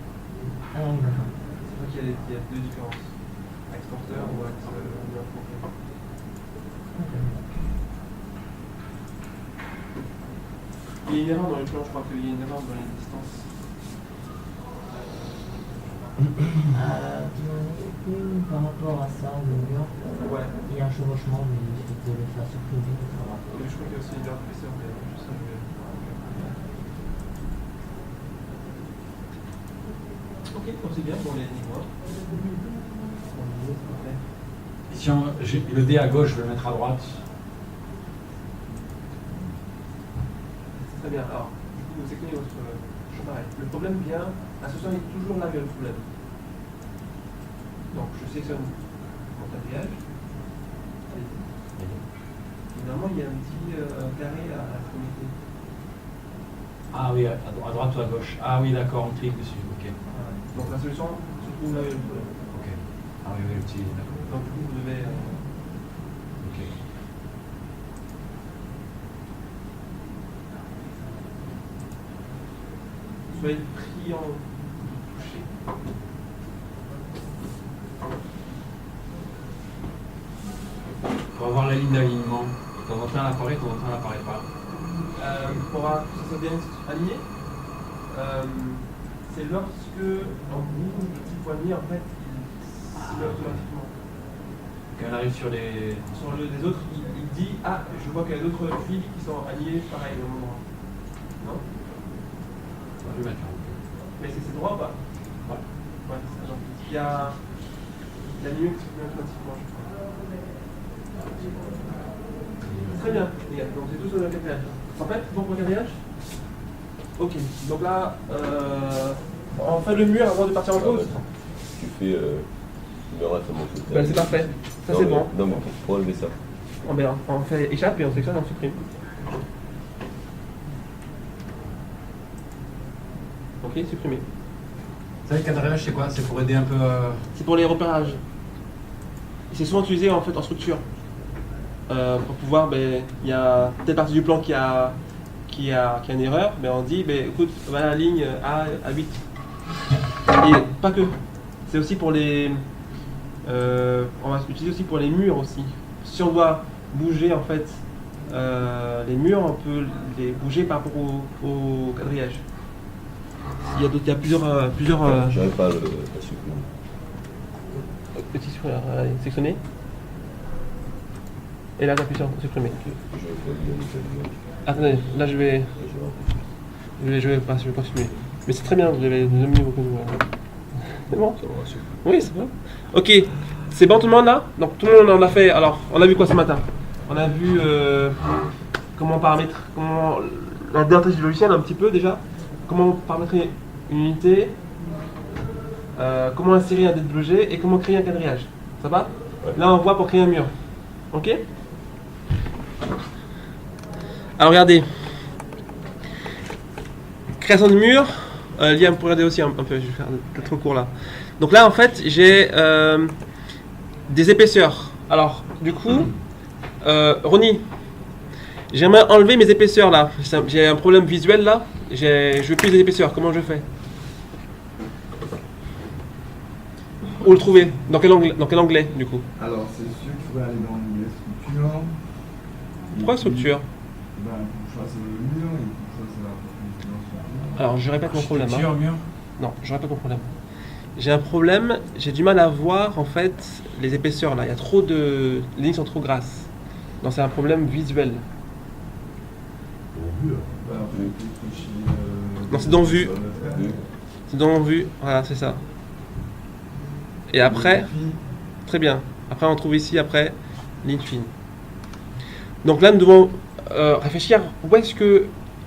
Ah oui, d'accord. C'est vrai qu'il y a deux différences. Axe porteur ou axe mur complet. Il y a une erreur dans le plan, je crois qu'il y a une erreur dans les distances. Par rapport à ça, le mur, Ouais. il y a un chevauchement, mais il faut le faire supprimer. Mais je crois qu'il y a aussi une erreur précédente. Je sais, Ok, donc c'est bien pour les niveaux. Si j'ai le D à gauche, je vais le mettre à droite. Très bien, alors, du coup, vous écoutez votre champ pareil. Le problème vient, l'association est toujours là vers le problème. Donc, je sélectionne mon quadrillage. Finalement, il y a un petit carré à l'extrémité. Ah oui, à droite ou à gauche. Ah oui, d'accord, on clique dessus. Ok. Voilà. Donc, la solution se trouve là vers le problème. Ok. Ah oui, oui, le petit. D'accord. Donc, du coup, vous devez. Ok. Soyez priant de toucher. Pour avoir la ligne d'alignement, de temps en temps elle apparaît, de temps en temps elle n'apparaît pas. Pour que ça soit bien aligné, c'est lorsque on bouge le petit poignet, en fait, il se met automatiquement. Quand elle arrive sur les. Sur les autres, il dit ah, je vois qu'il y a d'autres fils qui sont alignés pareil au même endroit. Non? Je vais mettre là. Mais c'est droit ou pas? Ouais. Ouais, c'est ça. Donc, il y a la ligne qui se met automatiquement, je crois. Très bien, les gars. Donc c'est tout sur le quadrillage. En fait, bon pour le quadrillage? Ok. Donc là, on fait le mur avant de partir en pause. Tu fais numéro à mon côté. Ben, c'est parfait. Ça Non, c'est mais- bon. Non, mais pour enlever ça. on fait échappe et on sélectionne et on supprime. Ok, supprimer. Ça, le quadrillage, c'est quoi? C'est pour aider un peu. C'est pour les repérages. C'est souvent utilisé en fait en structure. Pour pouvoir, il y a telle partie du plan qui a une erreur, on dit, écoute, va à la ligne A 8. Et pas que. C'est aussi pour les. On va l'utiliser aussi pour les murs aussi. Si on doit bouger en fait les murs, on peut les bouger par rapport au quadrillage. Il y a plusieurs. J'aurais pas le supprimer. Petit sectionner. Et là, j'appuie sur supprimer. J'aurais pas oublié le quadrillage. Attendez, là je vais pas supprimer. Mais c'est très bien, vous avez mis beaucoup de. C'est bon? Ça va, super. Oui, c'est bon. Ok, c'est bon tout le monde là? Donc tout le monde en a fait. Alors, on a vu quoi ce matin? On a vu comment la démonstration du logiciel un petit peu déjà. Comment paramétrer une unité. Comment insérer un DWG et comment créer un quadrillage. Ça va? Ouais. Là, on voit pour créer un mur. Ok? Alors regardez, création de mur, Liam pour regarder aussi un peu, je vais faire trop court là. Donc là en fait j'ai des épaisseurs. Alors du coup, Ronnie, j'aimerais enlever mes épaisseurs là. J'ai un problème visuel là, je veux plus des épaisseurs, comment je fais? Où le trouver? Dans quel onglet du coup? Alors, c'est sûr qu'il faudrait aller dans l'onglet structure. Pourquoi structure? Pour choisir le mur et pour choisir la proposition. Alors je répète mon problème. Architecture, mur. Non, je répète mon problème. J'ai un problème, j'ai du mal à voir en fait les épaisseurs là. Il y a trop de. Les lignes sont trop grasses. Donc c'est un problème visuel. Non, c'est dans vue. C'est dans vue, voilà, c'est ça. Et après, très bien. Après on trouve ici après ligne fine. Donc là nous devons réfléchir où est-ce que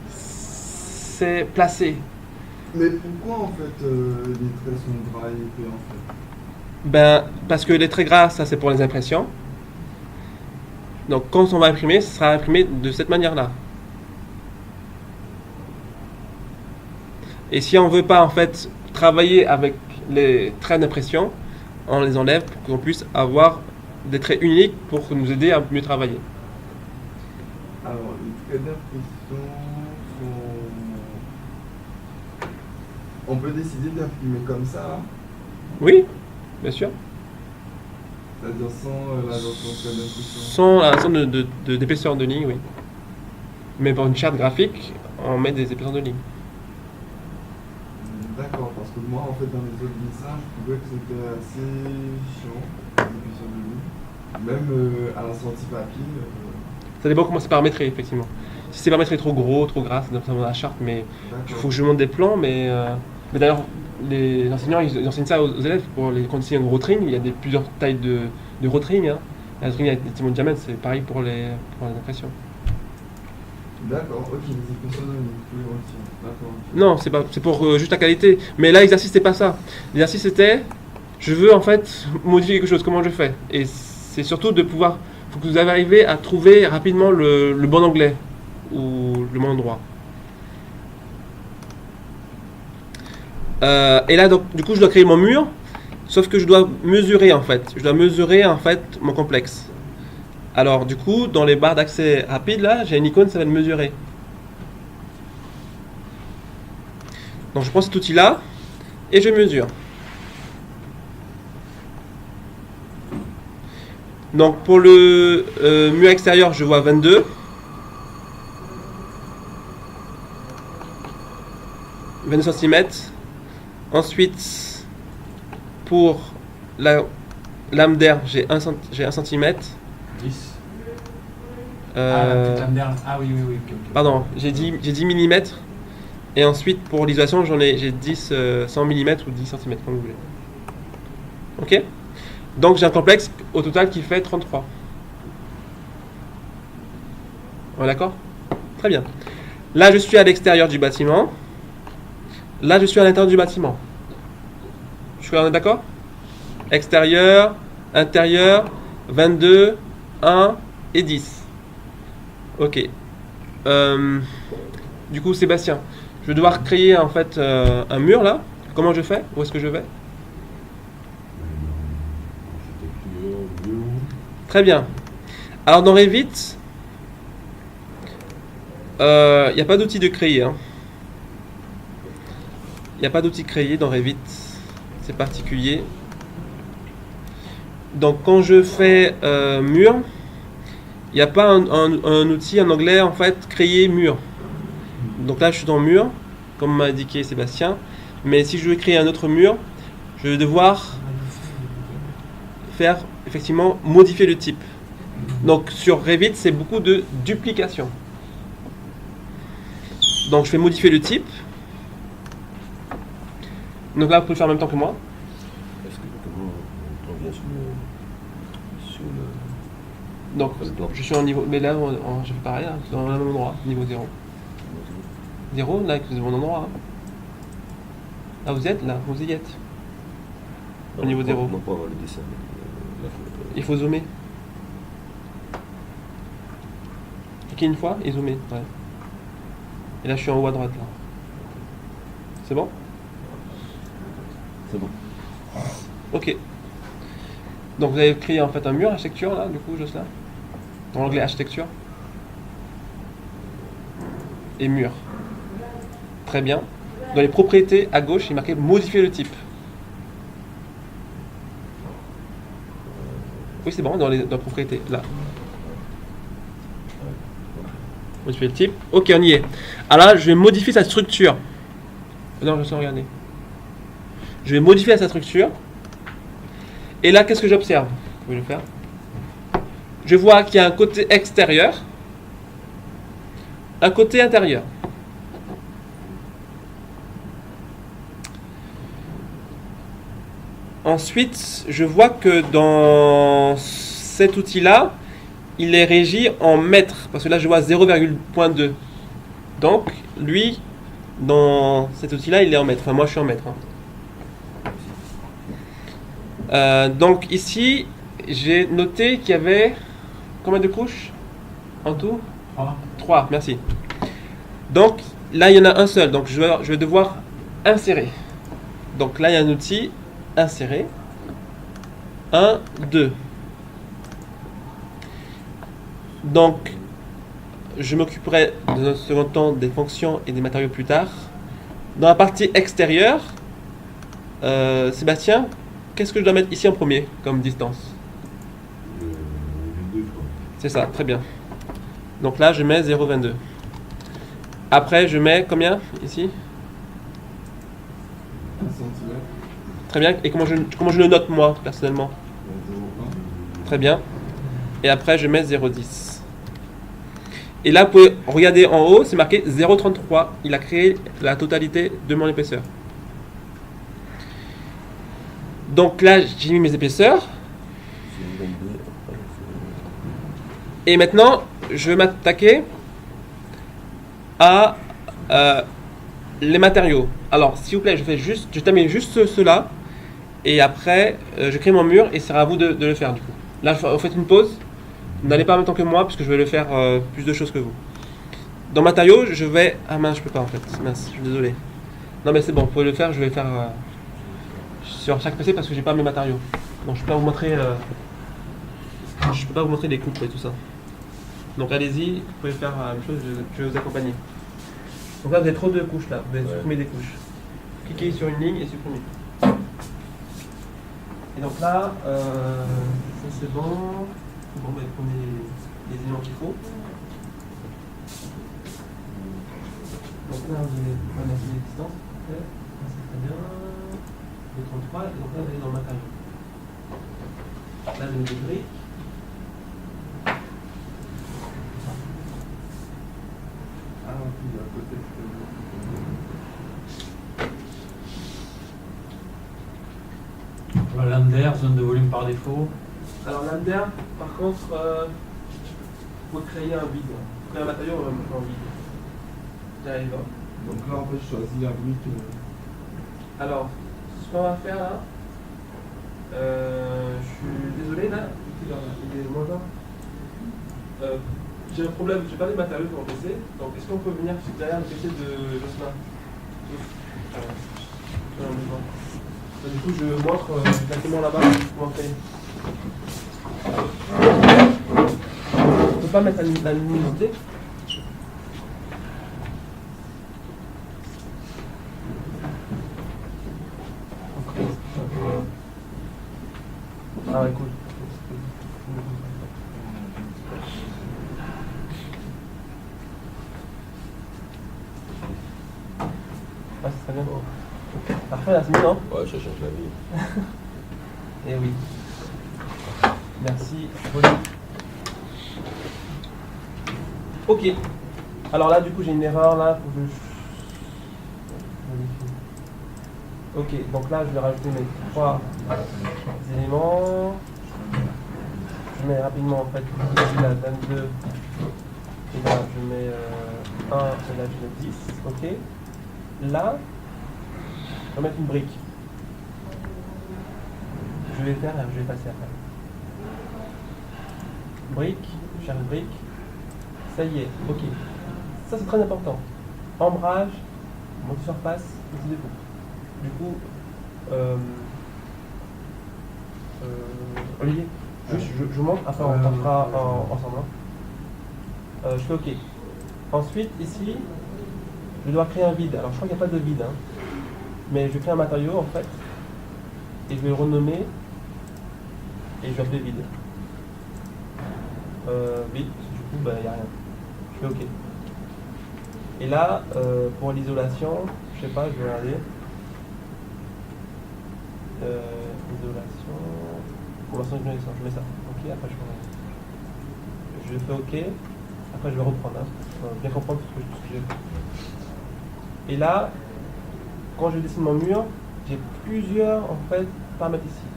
c'est placé. Mais pourquoi en fait les traits sont gras et épais en fait? Parce que les traits gras, ça c'est pour les impressions. Donc quand on va imprimer, ce sera imprimé de cette manière-là. Et si on ne veut pas en fait travailler avec les traits d'impression, on les enlève pour qu'on puisse avoir des traits uniques pour nous aider à mieux travailler. Alors, les traits d'impression sont... On peut décider d'imprimer comme ça, Oui, bien sûr. c'est-à-dire sans la notion de trait d'impression. Sans la notion d'épaisseur de ligne, oui. Mais pour une charte graphique, on met des épaisseurs de ligne. D'accord, parce que moi en fait dans les autres messages, je trouvais que c'était assez chiant, les épaisseurs de ligne. Même à la sortie papier. Ça dépend comment c'est paramétré, effectivement. Si c'est paramétré trop gros, trop gras, c'est dans la charte, mais il faut que je monte des plans. Mais d'ailleurs, les enseignants, ils enseignent ça aux élèves pour les conditions de rotring. Il y a plusieurs tailles de rotring. Hein. La rotring avec des timons de diamètre, c'est pareil pour les impressions. D'accord, ok, les épaisseurs de ligne, je peux les retirer. D'accord. Non, c'est pour juste la qualité. Mais là, l'exercice, c'était pas ça. L'exercice, c'était, je veux en fait modifier quelque chose. Comment je fais? Et c'est surtout de pouvoir... Il faut que vous arriviez à trouver rapidement le bon onglet ou le bon endroit. Et là, donc, du coup, je dois créer mon mur, sauf que je dois mesurer en fait. Je dois mesurer en fait mon complexe. Alors, du coup, dans les barres d'accès rapide, là, j'ai une icône, ça va le mesurer. Donc, je prends cet outil-là et je mesure. Donc pour le mur extérieur, je vois 22. 22 cm. Ensuite, pour la lame d'air, j'ai 1 cm. 10. La petite lame d'air. Ah oui, ok. Pardon, j'ai 10 mm. Et ensuite, pour l'isolation, j'ai 10 100 mm ou 10 cm, comme vous voulez. Ok? Donc j'ai un complexe au total qui fait 33. On est d'accord? Très bien. Là je suis à l'extérieur du bâtiment. Là je suis à l'intérieur du bâtiment. On est d'accord? Extérieur, intérieur, 22, 1, et 10. Ok. Du coup, Sébastien, je vais devoir créer en fait un mur là. Comment je fais? Où est-ce que je vais? Architecture, mur. Très bien. Alors dans Revit, il n'y a pas d'outil de créer. Il n'y a pas d'outil créer dans Revit. C'est particulier. Donc quand je fais mur, il n'y a pas un outil en anglais en fait créer mur. Donc là je suis dans mur, comme m'a indiqué Sébastien. Mais si je veux créer un autre mur, je vais devoir faire effectivement modifier le type. Donc sur Revit, c'est beaucoup de duplication. Donc je vais modifier le type. Donc là, vous pouvez le faire en même temps que moi. Est-ce que comment on vient sur le Donc je suis en niveau. Mais là, je fais pareil, hein, dans le même endroit, niveau 0. 0, là, c'est mon endroit. Hein. Là, vous êtes, là, vous y êtes. Au niveau 0. Non, pas avoir le dessin. Il faut zoomer. Cliquez une fois et zoomer. Ouais. Et là, je suis en haut à droite. Là. C'est bon? C'est bon. Ok. Donc, vous avez créé en fait un mur architecture, là, du coup, juste là. Dans l'onglet architecture. Et mur. Très bien. Dans les propriétés, à gauche, il est marqué modifier le type. Oui, c'est bon, dans les propriétés, là. Modifier le type. Ok, on y est. Alors là, je vais modifier sa structure. Non, je sais regarder. Je vais modifier sa structure. Et là, qu'est-ce que j'observe? Je vais le faire. Je vois qu'il y a un côté extérieur, un côté intérieur. Ensuite, je vois que dans cet outil-là, il est régi en mètres, parce que là, je vois 0,2. Donc, lui, dans cet outil-là, il est en mètres. Enfin, moi, je suis en mètres. Hein. Donc, ici, j'ai noté qu'il y avait combien de couches en tout? 3, merci. Donc, là, il y en a un seul. Donc, je vais devoir insérer. Donc, là, il y a un outil. Insérer 1, 2. Donc, je m'occuperai dans un second temps des fonctions et des matériaux plus tard. Dans la partie extérieure, Sébastien, qu'est-ce que je dois mettre ici en premier comme distance? 2, je crois. C'est ça, très bien. Donc là, je mets 0,22. Après, je mets combien ici? 1 cm. Très bien. Et comment je le note, moi, personnellement? 0,1. Très bien. Et après, je mets 0,10. Et là, vous pouvez regarder en haut, c'est marqué 0,33. Il a créé la totalité de mon épaisseur. Donc là, j'ai mis mes épaisseurs. Et maintenant, je vais m'attaquer à les matériaux. Alors, s'il vous plaît, je termine juste cela. Et après, je crée mon mur et c'est à vous de le faire du coup. Là, vous faites une pause. N'allez pas en même temps que moi, parce que je vais le faire plus de choses que vous. Dans matériaux, je vais... Ah mince, je peux pas en fait. Mince, je suis désolé. Non mais c'est bon, vous pouvez le faire, je vais le faire sur chaque PC parce que j'ai pas mes matériaux. Donc je peux pas vous montrer... je peux pas vous montrer les coupes et tout ça. Donc allez-y, vous pouvez faire la même chose, je vais vous accompagner. Donc là, vous avez trop de couches là, vous allez supprimer des couches. Cliquez sur une ligne et supprimez. Et donc là, ça c'est bon. Bon, ben, prenez les éléments qu'il faut. Donc là, vous allez mettre les distances. Ça c'est très bien. Le 33, et donc là, vous allez dans le matériau. Là, vous avez des briques. Ah, puis à côté, Voilà, Lander, zone de volume par défaut. Alors l'Ander, par contre, il faut créer un vide. Créer un matériau en vide. J'arrive. Donc là, en fait, je choisis la brique. Alors, ce qu'on va faire là, je suis désolé là, il est moins bas. j'ai un problème, j'ai pas les matériaux sur mon PC, donc est-ce qu'on peut venir derrière le PC de Jocelyn? Du coup, je montre exactement là-bas comment faire. On peut pas mettre la luminosité? Ah ouais, cool. Ouais, c'est très bien. Parfait, là, c'est mieux, non? Ouais, ça change la vie. Eh oui. Merci, Rolly. Ok. Alors là, du coup, j'ai une erreur là. Faut que je vérifie. Ok, donc là, je vais rajouter mes 3 éléments. Je mets rapidement en fait ici la 22. Et là, je mets 1, et là, je mets 10. Ok. Là, je vais mettre une brique. Je vais faire, je vais passer après. Brique, je cherche une brique. Ça y est, ok. Ça c'est très important. Ombrage, multi-surface, multi-défaut. Du coup, Olivier, juste je montre, après on fera ensemble. Je fais ok. Ensuite, ici, je dois créer un vide. Alors je crois qu'il n'y a pas de vide, hein. Mais je crée un matériau en fait, et je vais le renommer, et je vais appeler vide. Vide, du coup, il n'y a rien. Je fais OK. Et là, pour l'isolation, je sais pas, je vais regarder. Isolation. Pour l'instant, je mets ça. OK, après je fais OK. Après, je vais reprendre, hein, pour bien comprendre ce que j'ai fait. Et là, quand je dessine mon mur, j'ai plusieurs en fait paramètres ici.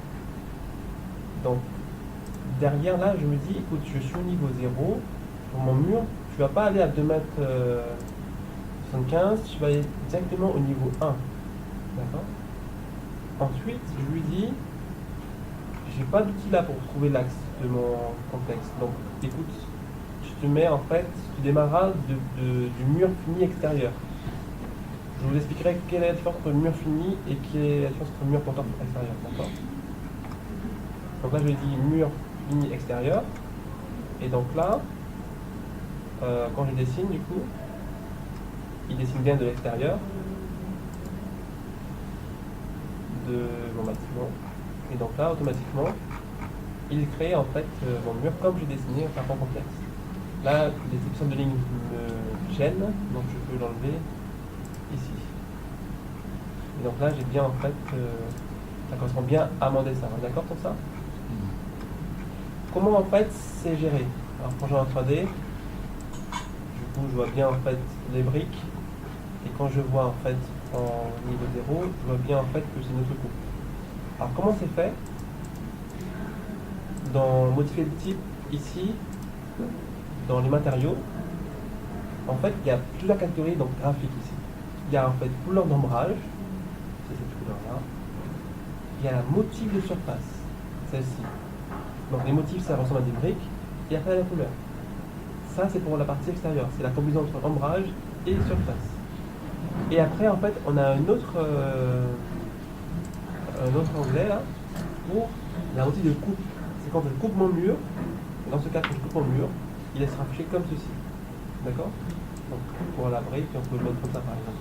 Donc derrière là, je me dis, écoute, je suis au niveau 0 pour mon mur, tu vas pas aller à 2 mètres 75, tu vas aller directement au niveau 1. D'accord? Ensuite, je lui dis, j'ai pas d'outil là pour trouver l'axe de mon contexte. Donc écoute, je te mets en fait, tu démarras du mur fini extérieur. Je vous expliquerai quelle est la différence entre le mur fini et quelle est la différence entre le mur compteur extérieur. D'accord? Donc là, je lui dis mur fini extérieur. Et donc là, quand je dessine, du coup, il dessine bien de l'extérieur de mon bâtiment. Et donc là, automatiquement, il crée en fait mon mur comme j'ai dessiné un rapport complexe. Là, les exceptions de ligne me gênent, donc je peux l'enlever ici. Et donc là, j'ai bien en fait, ça correspond bien à mon dessin. D'accord pour ça? Comment en fait c'est géré? Alors quand j'ai en 3D, du coup je vois bien en fait les briques, et quand je vois en fait en niveau 0, je vois bien en fait que c'est notre coupe. Alors comment c'est fait? Dans modifier le type ici, dans les matériaux, en fait il y a plusieurs catégories donc graphiques ici. Il y a en fait couleur d'ombrage, c'est cette couleur-là. Il y a motif de surface, celle-ci. Donc les motifs ça ressemble à des briques, et après la couleur. Ça c'est pour la partie extérieure, c'est la combinaison entre ombrage et surface. Et après en fait on a un autre onglet là pour la motif de coupe. C'est quand je coupe mon mur, dans ce cas quand je coupe mon mur, il sera affiché comme ceci. D'accord? Donc pour la brique, on peut le mettre comme ça par exemple.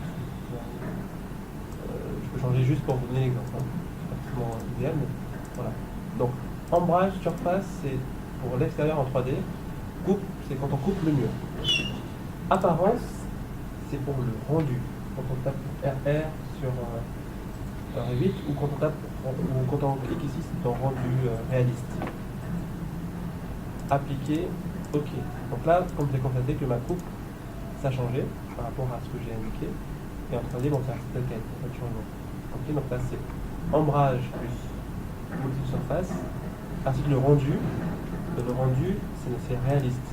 Je peux changer juste pour vous donner l'exemple. Hein. C'est pas forcément idéal, mais voilà. Donc ombrage, surface, c'est pour l'extérieur en 3D. Coupe, c'est quand on coupe le mur. Apparence, c'est pour le rendu. Quand on tape RR sur R8 ou quand on clique ici, c'est dans rendu réaliste. Appliquer, OK. Donc là, comme vous avez constaté que ma coupe, ça a changé par rapport à ce que j'ai indiqué. Et en 3D, bon, ça reste tel quel. OK, donc là, c'est ombrage plus multi-surface. Ainsi que le rendu. Le rendu, c'est réaliste.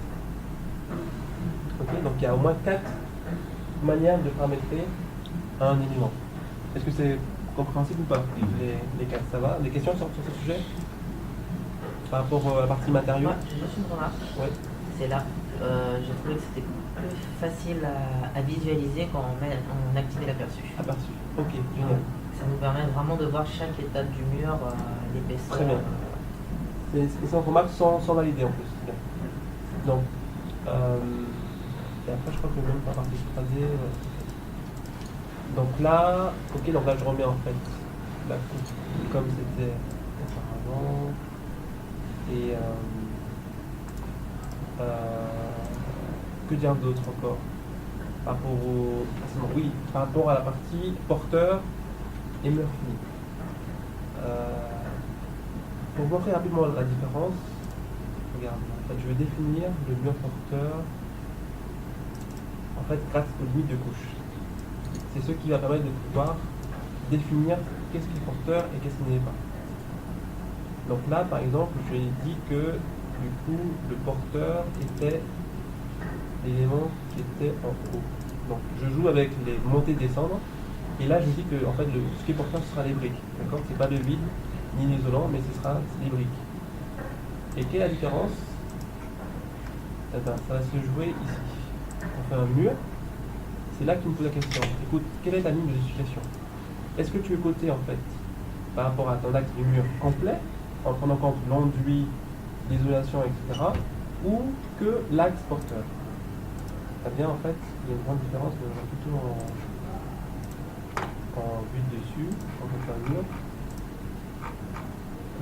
Ok, donc il y a au moins 4 manières de paramétrer un élément. Est-ce que c'est compréhensible ou pas? Les 4, ça va? Des questions sur ce sujet? Par rapport à la partie matériaux? J'ai juste une remarque. Ouais. C'est là. j'ai trouvé que c'était plus facile à visualiser quand on activait l'aperçu. Aperçu. Ok, génial. Ça nous permet vraiment de voir chaque étape du mur, l'épaisseur. Très bien. C'est ça qu'on marque sans valider en plus. Bien. Donc, et après je crois que même pas partie croisée. Donc là, ok, donc là je remets en fait la coupe comme c'était auparavant. Et que dire d'autre encore par rapport au. Oui, par rapport à la partie porteur et mur fini. Pour vous montrer rapidement la différence, regarde, en fait, je vais définir le mur porteur en fait grâce aux limites de couche. C'est ce qui va permettre de pouvoir définir qu'est-ce qui est porteur et qu'est-ce qui n'est pas. Donc là, par exemple, j'ai dit que du coup, le porteur était l'élément qui était en haut. Donc je joue avec les montées et descendre, et là je dis que en fait, ce qui est porteur, ce sera les briques. D'accord ? C'est pas le vide ni l'isolant, mais ce sera les briques. Et quelle est la différence ? Eh ben, ça va se jouer ici. On fait un mur. C'est là qu'il me pose la question. Écoute, quelle est ta ligne de justification ? Est-ce que tu veux coter en fait par rapport à ton axe du mur complet, en prenant en compte l'enduit, l'isolation, etc., ou que l'axe porteur ? Ça bien en fait, il y a une grande différence, mais on va plutôt en vue de dessus, quand on fait un mur.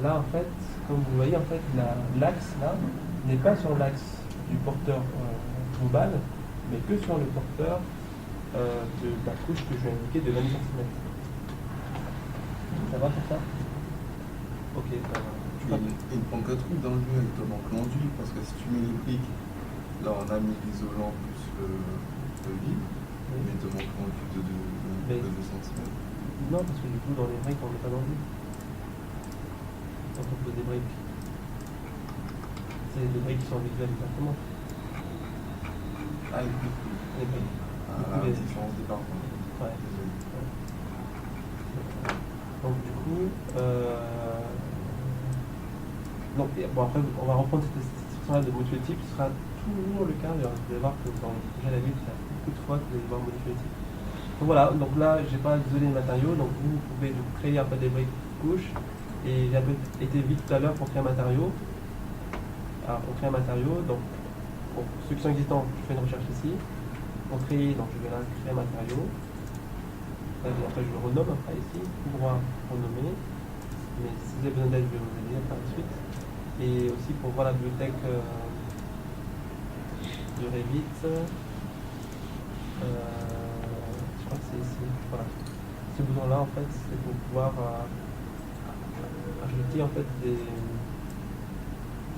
Là en fait, comme vous voyez, en fait, l'axe là n'est pas sur l'axe du porteur global, mais que sur le porteur de la couche que je vais indiquer de 20 cm. Ça va pour ça ? Ok, il prend que truc dans le mur, il te manque l'enduit, parce que si tu mets les briques, là on a mis l'isolant plus le vide, oui. mais il te manque l'enduit de 2 cm. Non, parce que du coup, dans les briques, on met pas d'enduit. Quand on pose des briques. C'est des briques qui sont visuelles exactement. Ah, les briques, oui. Les briques. Ah, la différence des parts. Ouais. Donc du coup, donc, bon, après on va reprendre cette description-là de modifier le type, ce sera toujours le cas, vous allez voir que dans déjà la ville, il y a beaucoup de fois que vous allez voir modifier le type. Donc voilà, donc là j'ai pas isolé les matériaux, donc vous pouvez créer un peu des briques couches, et j'ai un peu été vite tout à l'heure pour créer un matériau. Alors pour créer un matériau, donc pour ceux qui sont existants, je fais une recherche ici. Pour créer, donc je vais là créer un matériau. Après je le renomme après ici, tout droit renommer. Mais si vous avez besoin d'aide, je vais vous aider par la suite. Et aussi pour voir la bibliothèque de Revit, je crois que c'est ici. Voilà. Ce bouton-là, en fait, c'est pour pouvoir ajouter en fait des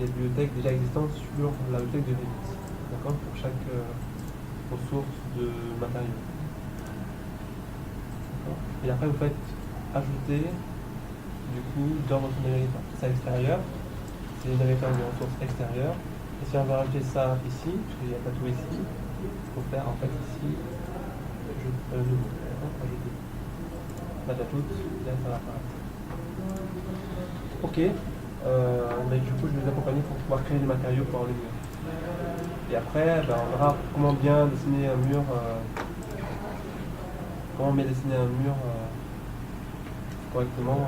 bibliothèques déjà existantes sur la bibliothèque de Revit. D'accord ? Pour chaque ressource de matériaux. Et après, vous faites ajouter, du coup, dans votre navigateur. C'est extérieur, c'est le navigateur de ressources extérieures. Et si on veut rajouter ça ici, parce qu'il n'y a pas tout ici, il faut faire en fait ici, ajouter. Là, t'as tout, là, ça va apparaître. Ok, mais du coup, je vais vous accompagner pour pouvoir créer des matériaux pour les murs. Et après, ben, on verra comment bien dessiner un mur. Comment bien dessiner un mur correctement.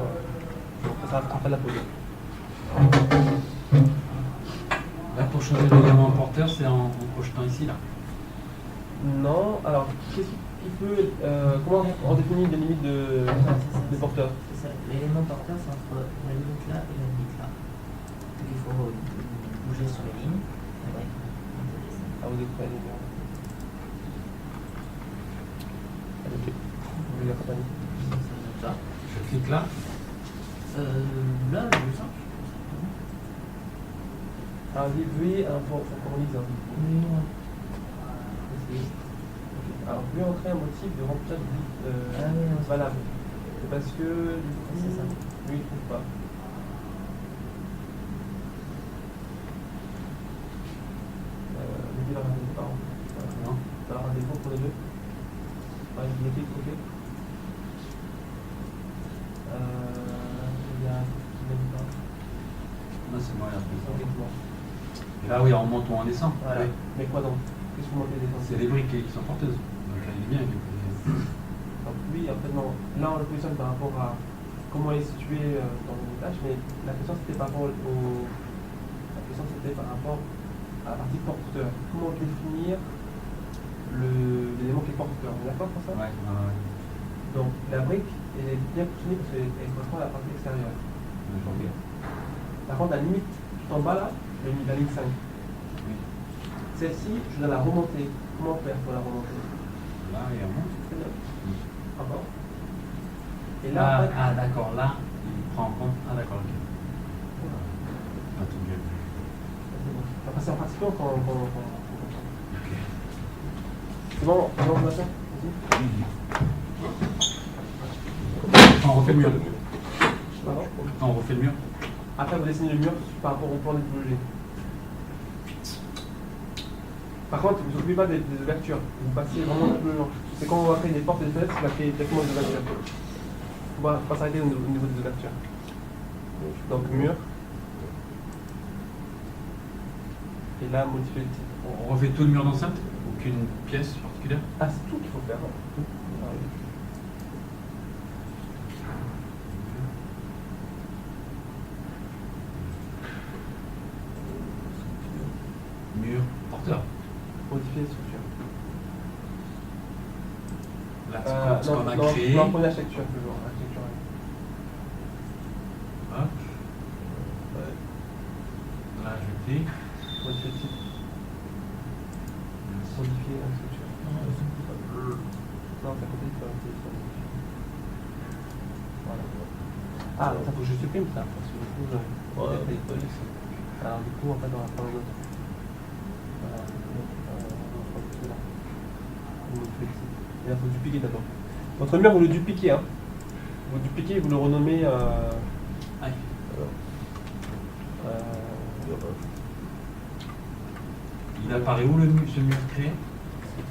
Ça sera après la pause. Là, pour changer l'élément porteur, c'est en projetant ici, là. Non, alors, qu'est-ce qu'il peut. Comment on définit les limites des porteurs ? C'est ça. L'élément porteur, c'est entre la limite là et la limite là. Donc il faut bouger sur les lignes. Ah, vous êtes prêts, les gars. Allez, ok. Vous voulez accompagner ? Ça. Je clique là. Là, le simple. Ah, veuillez faut qu'on lise. Non. Alors, veuillez entrer un motif de remplissage valable. C'est parce que, du coup, c'est ça. Lui, il ne trouve pas. Mettez leur rendez-vous, par exemple. Non. T'as un rendez-vous pour les deux. Ouais, mettez, ok. Il y a un qui n'aime pas. Non, c'est moi, là. Ok, c'est bon. Et là, oui, on monte ou on descend. Voilà. Oui. Mais quoi donc? Qu'est-ce que vous montez des C'est les briques qui sont porteuses. Donc là, il est bien. Donc oui, en fait, non. Là, on le positionne par rapport à comment il est situé dans le montage, mais la question c'était par rapport la question c'était par rapport à la partie porteur. Comment définir l'élément qui est porteur? On est d'accord pour ça? Ouais. Donc la brique elle est bien positionnée parce qu'elle correspond à la partie extérieure. Okay. Par contre, la limite tout en bas là, la ligne 5. Oui. Celle-ci, je dois la remonter. Comment faire pour la remonter? Là, et on monte. Très bien. Encore. Et Ah, là, en fait, ah, d'accord, là, il prend en compte. Ah, d'accord, ok. voilà. Ah, tout bien. Après, c'est en pratiquant qu'on Ok. C'est bon, on va faire? On refait le mur. Pardon? On refait le mur. Après, vous dessinez le mur par rapport au plan d'éthologie. Par contre, vous ne vous occupez pas des ouvertures. Vous passez vraiment tout le long. C'est quand on va créer des portes et des fenêtres, on va créer directement des ouvertures. On va pas s'arrêter au niveau des ouvertures. Donc, mur. Et là, modifier le titre. On refait tout le mur d'enceinte? Aucune pièce particulière? Ah, c'est tout qu'il faut faire. Tout. Ah, oui. Mur, porteur. Modifier les structures. Là, ce qu'on a créé. Non, prenez l'architecture toujours. Architecture. Hop. Là, je clique. Modifier le titre. Modifier la structure. Non, c'est à côté de ça. Voilà. Ah, donc ça faut que je supprime ça. Parce que du coup, alors du coup, en fait, on va prendre un autre. Voilà. Il faut dupliquer d'abord. Votre mur, vous le dupliquez. Hein. Vous le dupliquez, vous le renommez. Il apparaît où ce mur créé?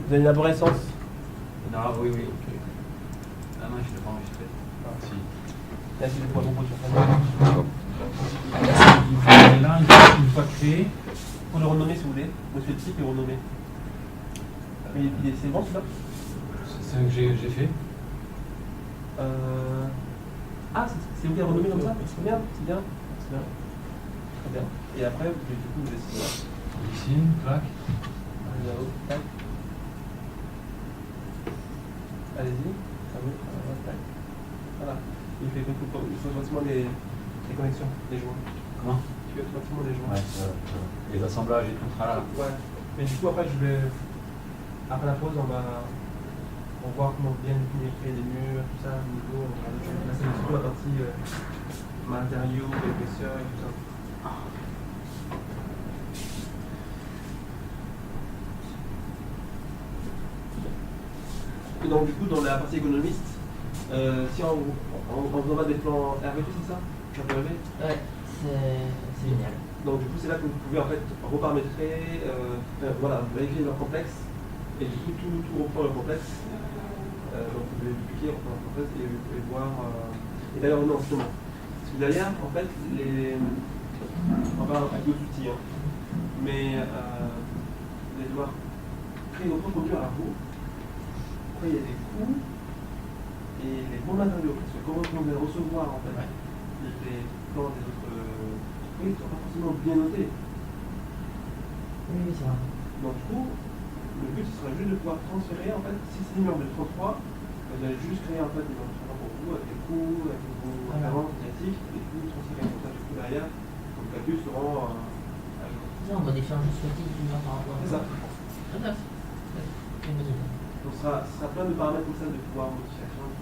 Vous avez une arborescence. Non, oui, oui. Ok. Ah non, je ne l'ai pas enregistré. Ah. Si. Là, c'est le point qu'on sur Et là, une fois créé. On le renommer si vous voulez. Monsieur le type est renommé. C'est bon, c'est ça? C'est ce que j'ai fait. Ah, c'est vous qui avez renommé comme ça? C'est bien, c'est bien. C'est bien. Très bien. Et après, du coup, vous dessinez. On dessine, clac. Tac. Allez-y. Tac. Voilà. Il faut automatiquement les connexions, les joints. Comment? Il fait automatiquement les joints. Ouais, les assemblages et tout. Voilà. Ouais. Mais du coup, après, après la pause, on va voir comment bien définir les murs, tout ça, au niveau. Là, c'est surtout la partie matériaux, épaisseur et tout ça. Et donc, du coup, dans la partie économiste, si on vous envoie des plans RVP, c'est ça? Ouais, c'est génial. Donc, du coup, c'est là que vous pouvez en fait reparamétrer, voilà, vérifier leur complexe, et du coup, tout reprend le complexe. Donc, vous pouvez dupliquer, reprendre le complexe, et vous pouvez voir. Et d'ailleurs, non, justement. Parce que derrière, en fait, on va avec d'autres outils, hein. Mais vous allez devoir créer votre propre mur à vous. Après, il y a des coûts et les bons matériaux. Parce que comment vous allez recevoir en fait les plans des autres trucs, ils ne sont pas forcément bien notés. Oui, c'est vrai. Donc, du coup, le but ce serait juste de pouvoir transférer en fait, si c'est numéro de 33, vous allez juste créer en fait des numéros de 33 pour vous, avec les coûts, avec vos références médiatiques, et puis transférer comme ça, du coup, derrière, vos calculs seront C'est ça, on va définir juste le type du mur par rapport à C'est ça. Très bien. C'est une bonne idée. Donc, ce sera plein de paramètres comme ça de pouvoir modifier la chose.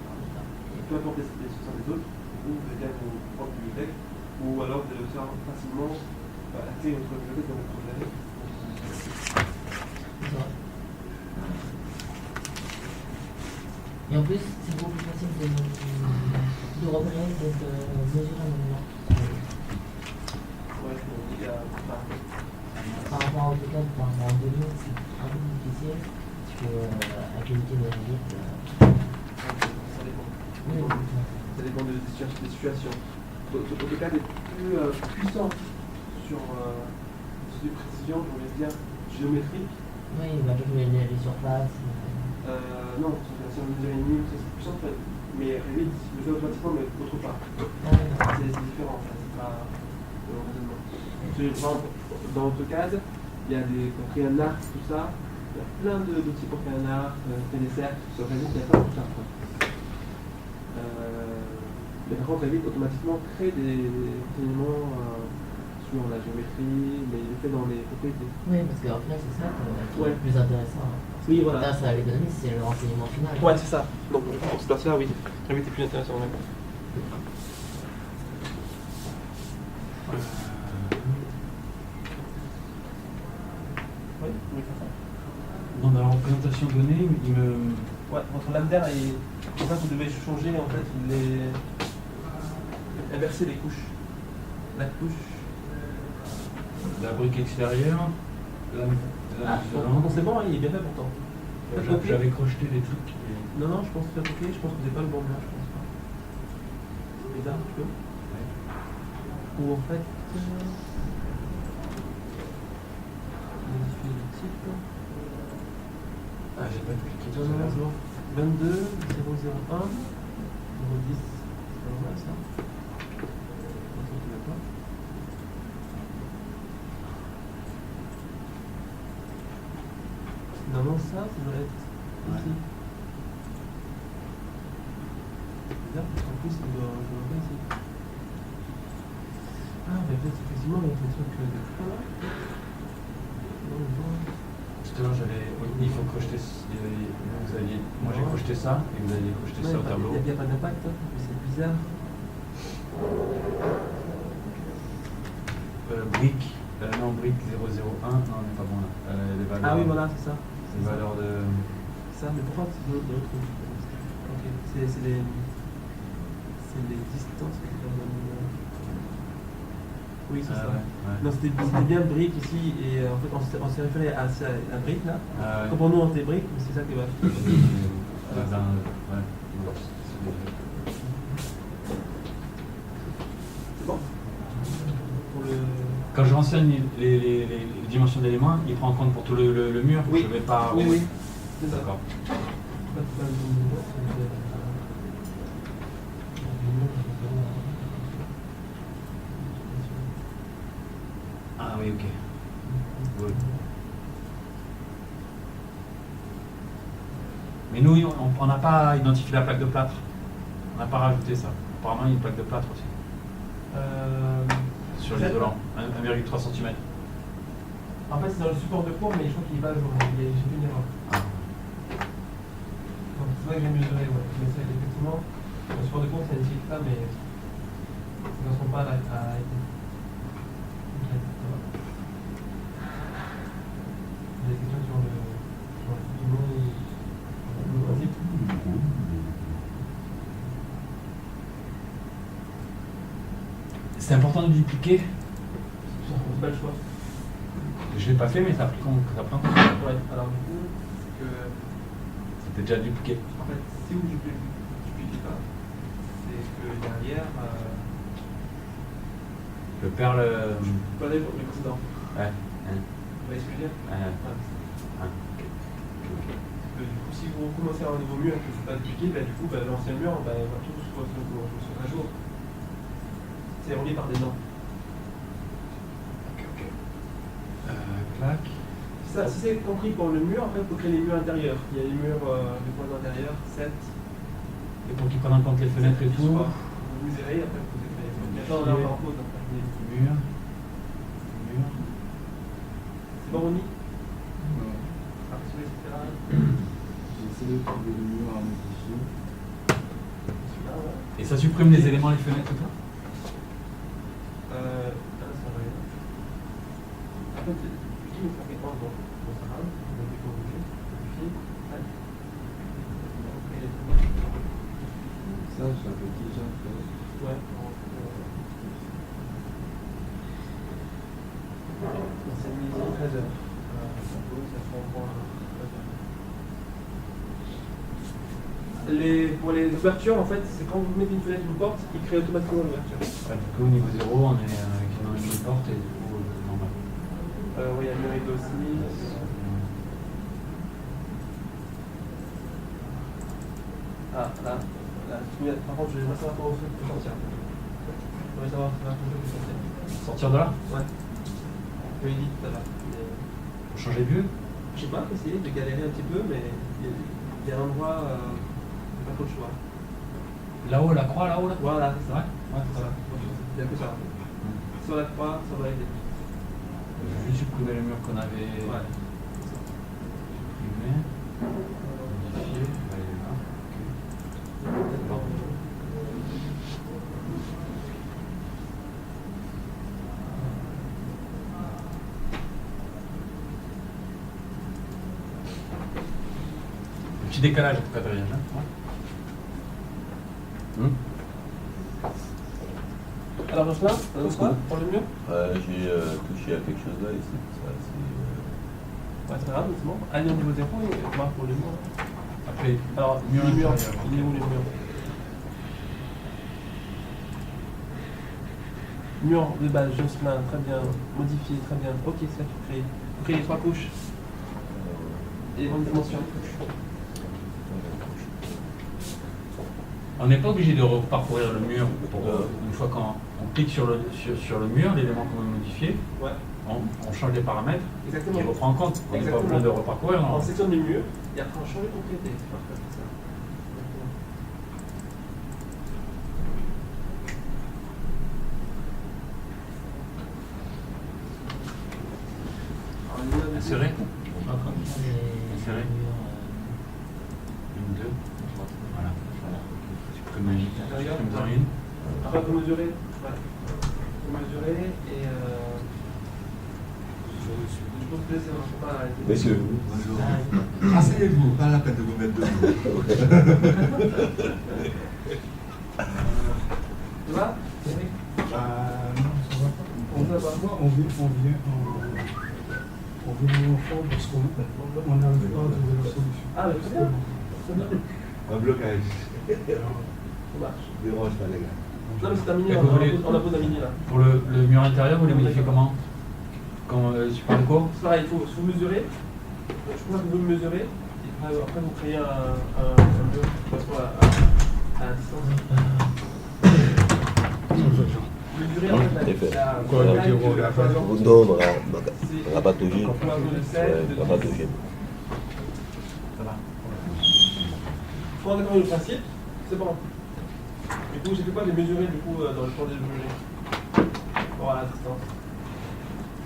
Peu importe les solutions des autres, vous allez bien vos propres bibliothèques, ou alors vous allez faire facilement accéder à votre bibliothèque dans votre projet. C'est vrai. Et en plus, c'est beaucoup plus facile de repérer, de mesurer un monument. Ouais, il y a. Par rapport à AutoCAD, par rapport à 2000, c'est un peu plus difficile, parce que avec l'unité de la vie, Ça dépend. Ça dépend des situations. AutoCAD est plus puissant sur de précision, je voulais dire géométrique. Oui, il va calculer les surfaces. Non, si on mesure une ligne, c'est plus simple, en fait. Mais Revit, le fait automatiquement, mais autre part. C'est différent, en fait, c'est pas le raisonnement. Par exemple, dans AutoCAD, il y a des, pour créer un arc, tout ça, il y a plein d'outils pour créer un arc, créer des cercles, sur Revit, il y a pas tout ça. Mais par contre, Revit automatiquement crée des éléments sur la géométrie, mais il le fait dans les propriétés. Oui, parce qu'en final, c'est ça qui Ouais. est le plus intéressant. Oui, voilà. Grâce à l'économie, c'est le renseignement final. Ouais, c'est ça. Donc, pour ce là oui. Revit est plus intéressant même. Oui, oui, c'est ça. Dans la représentation donnée, il me. Ouais, votre lambda, et en fait, vous devez changer, en fait, inverser les couches. La couche. La brique extérieure, Donc c'est bon, hein, il est bien fait pourtant. Faites OK. J'avais crocheté des trucs. Non, non, je pense que faites OK, je pense que vous n'avez pas le bon blanc, je pense pas. C'est bizarre un petit peu. Ou en fait. Modifier le type. Ah, j'ai pas cliqué tout Non, à non, l'heure. non. 22 001 010. C'est pas normal ça. Normalement ça doit être ici. C'est bizarre parce qu'en plus il doit pas ici. Ah mais peut-être effectivement il y a des trucs de fond là. Non, non. Tout à l'heure, il faut crocheter. Moi j'ai crocheté ça et vous aviez crocheté ça au tableau. Il n'y a pas d'impact, hein, mais c'est bizarre. Brique. Non, brique 001. Non, on n'est pas bon là. Les valeurs, Ah oui, voilà, c'est ça. Les valeurs de. Ça, mais pourquoi c'est de l'autre côté? Ok, c'est les distances qui donnent. Oui, c'est ça. Ouais, ouais. Non, c'était bien brique ici, et en fait, on s'est référé à la brique là. Ah ouais. Comme pour nous, on était brique, mais c'est ça qui va. Ouais. C'est bon. Pour le. Quand je renseigne les dimensions d'éléments, il prend en compte pour tout le mur. Oui. Je vais pas. Oui, oui. C'est ça. D'accord. Ah oui, ok. Good. Mais nous, on n'a pas identifié la plaque de plâtre. On n'a pas rajouté ça. Apparemment, il y a une plaque de plâtre aussi. Sur l'isolant, 1,3 cm. En fait, c'est dans le support de cours, mais je crois qu'il n'est pas à jour. J'ai vu une erreur. Donc, c'est vrai que j'ai mesuré, ouais. Mais ça, effectivement, le support de cours, ça n'indique pas, mais ça ne correspond pas à été. Ok, ça va. Il y a des questions sur le principe. C'est important de dupliquer. C'est pas le choix. Je ne l'ai pas fait, mais ça a pris un temps. Ouais, alors du coup, c'est que. C'était déjà dupliqué. En fait, si vous ne dupliquez pas, c'est que derrière. Je perds le. Pas les précédents. Ouais. Vous voyez ce que je veux dire? Du coup, si vous recommencez à un nouveau mur et que je ne vais pas dupliquer, bah, du coup, bah, l'ancien mur, bah, on va tout se à jour. C'est relié par des noms. Ok. Clac. Ça, si c'est compris pour le mur, après, il faut créer les murs intérieurs. Il y a les murs de points intérieurs, 7. Et pour qu'ils prennent en compte les fenêtres et tout. Vous verrez, après, vous pouvez créer les murs. Maintenant, on est en pause. Mur. C'est bon, Ronny? Non. Celui-là, J'ai essayé de trouver le mur à modifier. ouais. Et ça supprime les éléments, les fenêtres et tout. Ça va. En fait, je dis, il faut faire bon, ça va. On va décorriger, modifier. Ça, j'avais déjà fait. Ouais. C'est midi, 13h. Pour les ouvertures, en fait, c'est quand vous mettez une fenêtre ou une porte, il crée automatiquement l'ouverture. Du coup, au niveau 0, on est avec une porte et du coup, normal. Oui, il y a mur rideau aussi. Ah, là. Par contre, je vais savoir comment on peut sortir. Je vais savoir comment on peut sortir. Sortir de là? Ouais. On peut éviter tout à l'heure. Pour changer de vue? Je sais pas, essayer de galérer un petit peu, mais il y a un endroit, pas trop de choix. Là-haut, la croix, là-haut, là? Voilà, c'est ça. Ouais, c'est ça. Il y a que ça. Sur la croix, ça va aider. Je vais juste supprimer le mur qu'on avait Ouais. supprimé. Modifier. Là, il est là. Ok. Petit décalage pour quatrième. Alors, Jocelyn, ça donne quoi pour le mur? J'ai touché à quelque chose là et c'est Ouais, c'est pas grave, c'est bon. Allez au niveau 0 et on va pour le mur. Après, Alors, mur le mur, intérieur. il est où le mur? Mur de base, Jocelyn, très bien. Modifié, très bien. Ok, c'est là que tu crées. Tu crées les 3 couches. Et les bonnes dimensions. on n'est pas obligé de reparcourir le mur pour une fois qu'on clique sur le mur, l'élément qu'on veut modifier, Ouais. on change les paramètres, Exactement. il reprend en compte. On n'est pas Exactement. obligé de reparcourir. On Non. sélectionne le mur et après on change les propriétés. C'est parfait, c'est ça. Exactement. Alors, il y en a des- Insérer. Les Insérer. murs, Une, deux. Voilà. Supprimer une. Après, on peut mesurer. Ouais. On peut mesurer et. Je pense que c'est vraiment pas arrêter. Messieurs, Asseyez-vous, pas la peine de vous mettre debout. Tu vois? Non, ça va pas. On va voir. Moi, on vient en forme parce qu'on n'arrive pas à trouver la solution. Ah, mais très bien. Très bien. Un blocage. Ça marche. Dérange pas les gars. Non, mais c'est un mini, Et on vous voulez- a posé un mini là. Pour le mur intérieur, vous les modifiez comment? Quand super court? C'est pareil, il faut mesurer. Je crois que vous mesurez. Et après, vous créez un mur de toute façon à la distance. Vous mesurez en fait Effet. Quoi, la le zéro, la fin. non, rabatogé. Pour un mur de 7, Ouais, de 10. rabatogé. Ça va. Pour entrer dans le principe, c'est bon. Du coup, j'ai fait quoi? J'ai mesuré du coup dans le champ des objets. Bon, à la distance.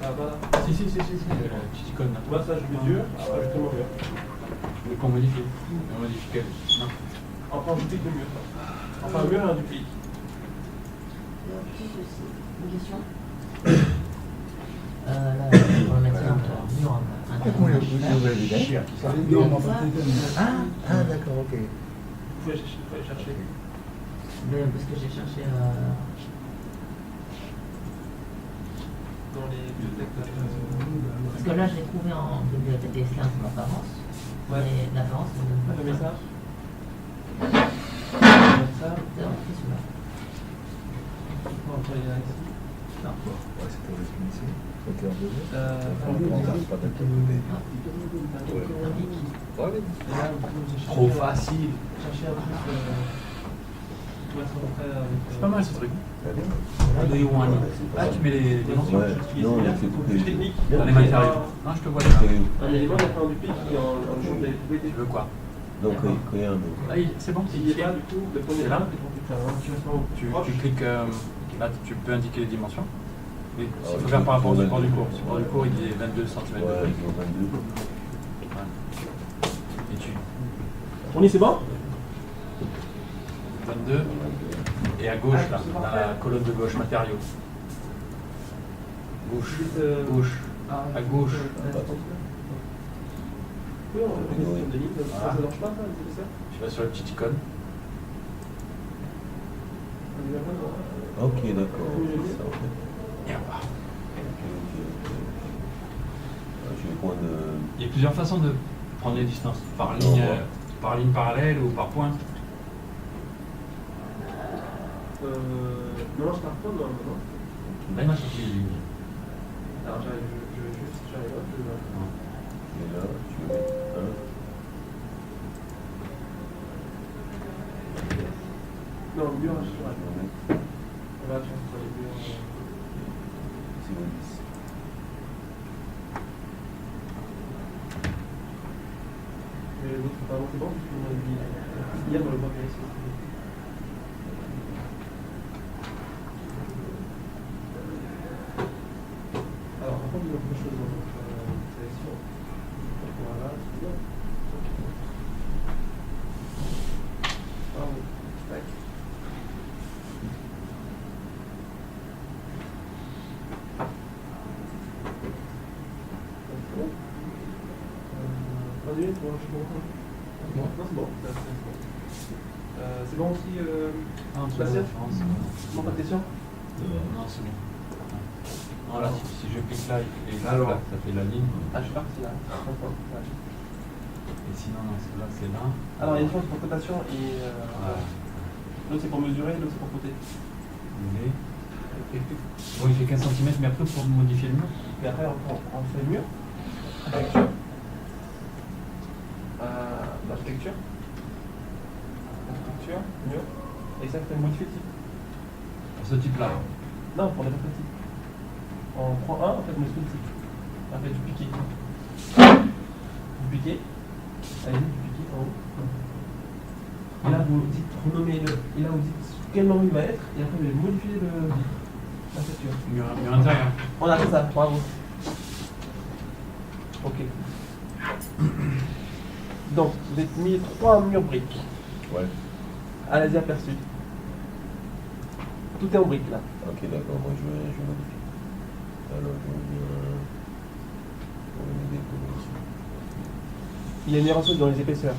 Ça va pas là? Si, la petite icône là. Moi, ça, je mesure. Après, je crée mon mur. Vous voulez qu'on modifie? On modifie quel? Non. Enfin, on duplique le mur. Enfin, un mur et un duplique. Une question. Là, pour le mettre un mur Cher qui ça. Non, on va pas t'aider. Ah, d'accord, ok. Vous pouvez chercher. Mais parce que j'ai cherché Dans les bibliothèques là. parce que là, je l'ai trouvé en bibliothèque des Slins en apparence. Ouais. Mais l'apparence, ne donne pas Je mets ça. ça. Je mets ça. C'est celui-là. Bon, après, il y a ici. Non. Ouais, c'est pour les ici. Ok, on veut. Ah, Pas d'activité. Et là, du coup, j'ai cherché Trop facile. chercher un truc pour être à peu près avec. C'est pas mal ce truc. De Yuan. Ah, tu mets les dimensions. Ouais, non, il fait tout Plus technique. Dans les matériaux. Non, je te vois déjà. Un élément, il y a pas un duplique qui est en jour de Tu veux quoi? Donc, créer un autre. Ah, c'est bon. Il est là, du coup, le premier C'est là. Tu cliques, là tu peux indiquer les dimensions. Mais il faut faire par rapport au support du cours. Le support du cours il est 22 cm. Ouais, ils ont 22. Et tu On y c'est bon? 22. Et à gauche là, dans la colonne de gauche, matériaux. Gauche. Gauche. À gauche. Oui, on va faire des lignes, ça ne marche pas, c'est ça? Tu vas sur la petite icône. Ok, d'accord. C'est ça, en fait. Et on va. Je vais prendre. Il y a plusieurs façons de prendre les distances. Par ligne parallèle ou par point. Non, je pars pas, non. Là, il m'a sorti les lignes. Alors j'arrive là, Et là, tu veux mettre 1. Non, le mur, je suis Tu là. veux mettre Là, tu vois, les murs. c'est bon, 10. Mais l'autre, c'est pas bon, parce qu'on a dit. Il y a dans le bloc ici. Alors, par contre, il y a autre chose dans notre sélection. Voilà, c'est bien. Ah oui, tac. C'est bon. Vas-y, c'est bon, je suis bon. Non, c'est bon. C'est bon aussi, Bastien? Non, pas de question? Non, c'est bon. Non, là, si je clique là et Alors. là, ça fait la ligne. Ah, je suis parti là. Et sinon, non, là, c'est là. Alors, il y a une chose pour cotation et Voilà. l'autre c'est pour mesurer, l'autre c'est pour coter. Oui, il fait 15 cm, mais après, pour modifier le mur. Et après, on fait le mur. Architecture. L'architecture. Architecture, mur. Et ça fait modifier le type. Pour ce type-là. Non, pour n'importe quel type. On prend un, en fait, on modifie le type. On fait du piqué. Du piqué. Allez-y, du piqué en haut. Et là, vous dites, renommez-le. Et là, vous dites quel nom il va être. Et après, vous allez modifier l'architecture. Mur intérieur. On a fait ça, bravo. Ok. Donc, vous avez mis 3 murs briques Ouais. à l'Asie aperçue. Tout est en briques là. Ok, d'accord, moi je vais modifier. Alors, je vais dire. On va mettre des colons ici. Il y a une erreur dans les épaisseurs.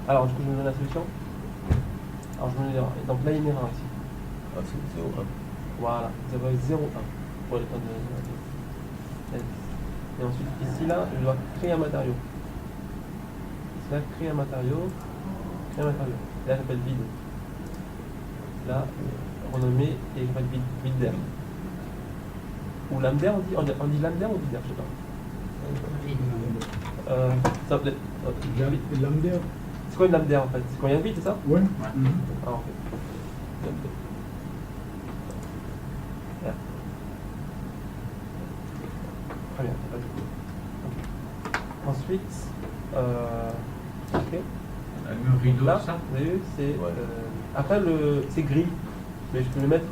Alors, du coup, je me donne la solution. Alors, je me donne l'erreur. Donc là, il y a une erreur ici. Ah, c'est 0,1. Voilà, 0,01 pour les tonnes de. Et ensuite, ici, là, je dois créer un matériau. Ici, là, créer un matériau. Créer un matériau. Là, j'appelle vide. Là, renommé et j'appelle vide d'air. Ou lame d'air, on dit lame d'air ou vide d'air, je sais pas. Ça peut être. Lame d'air. C'est quoi une lame d'air en fait? C'est quand il y a un vide, c'est ça? Ouais. Ah, en fait. Lame d'air. Là. Très bien, pas de coup. Ok. Ensuite, ok. Le mur rideau, Là, ça. vous avez vu, c'est. Ouais. Après, c'est gris, mais je peux le mettre.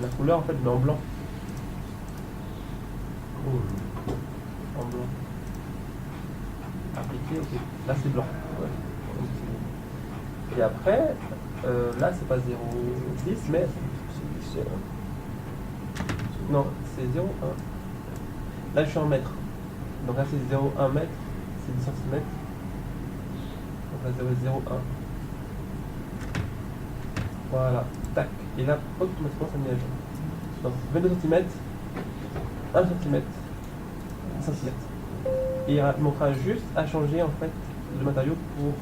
La couleur, en fait, je mets en blanc. En blanc. Appliqué, ok. Là, c'est blanc. Ouais. Et après, là, c'est pas 0,10, mais. C'est 1. Non, c'est 0,1. Là, je suis en mètres. Donc là, c'est 0,1 mètre, c'est 10 cm. Donc là, 0,01. Voilà, tac. Et là, automatiquement, ça me met à jour. Donc 22 cm, 1 cm, 1 cm. Et il montrera juste à changer en fait le matériau pour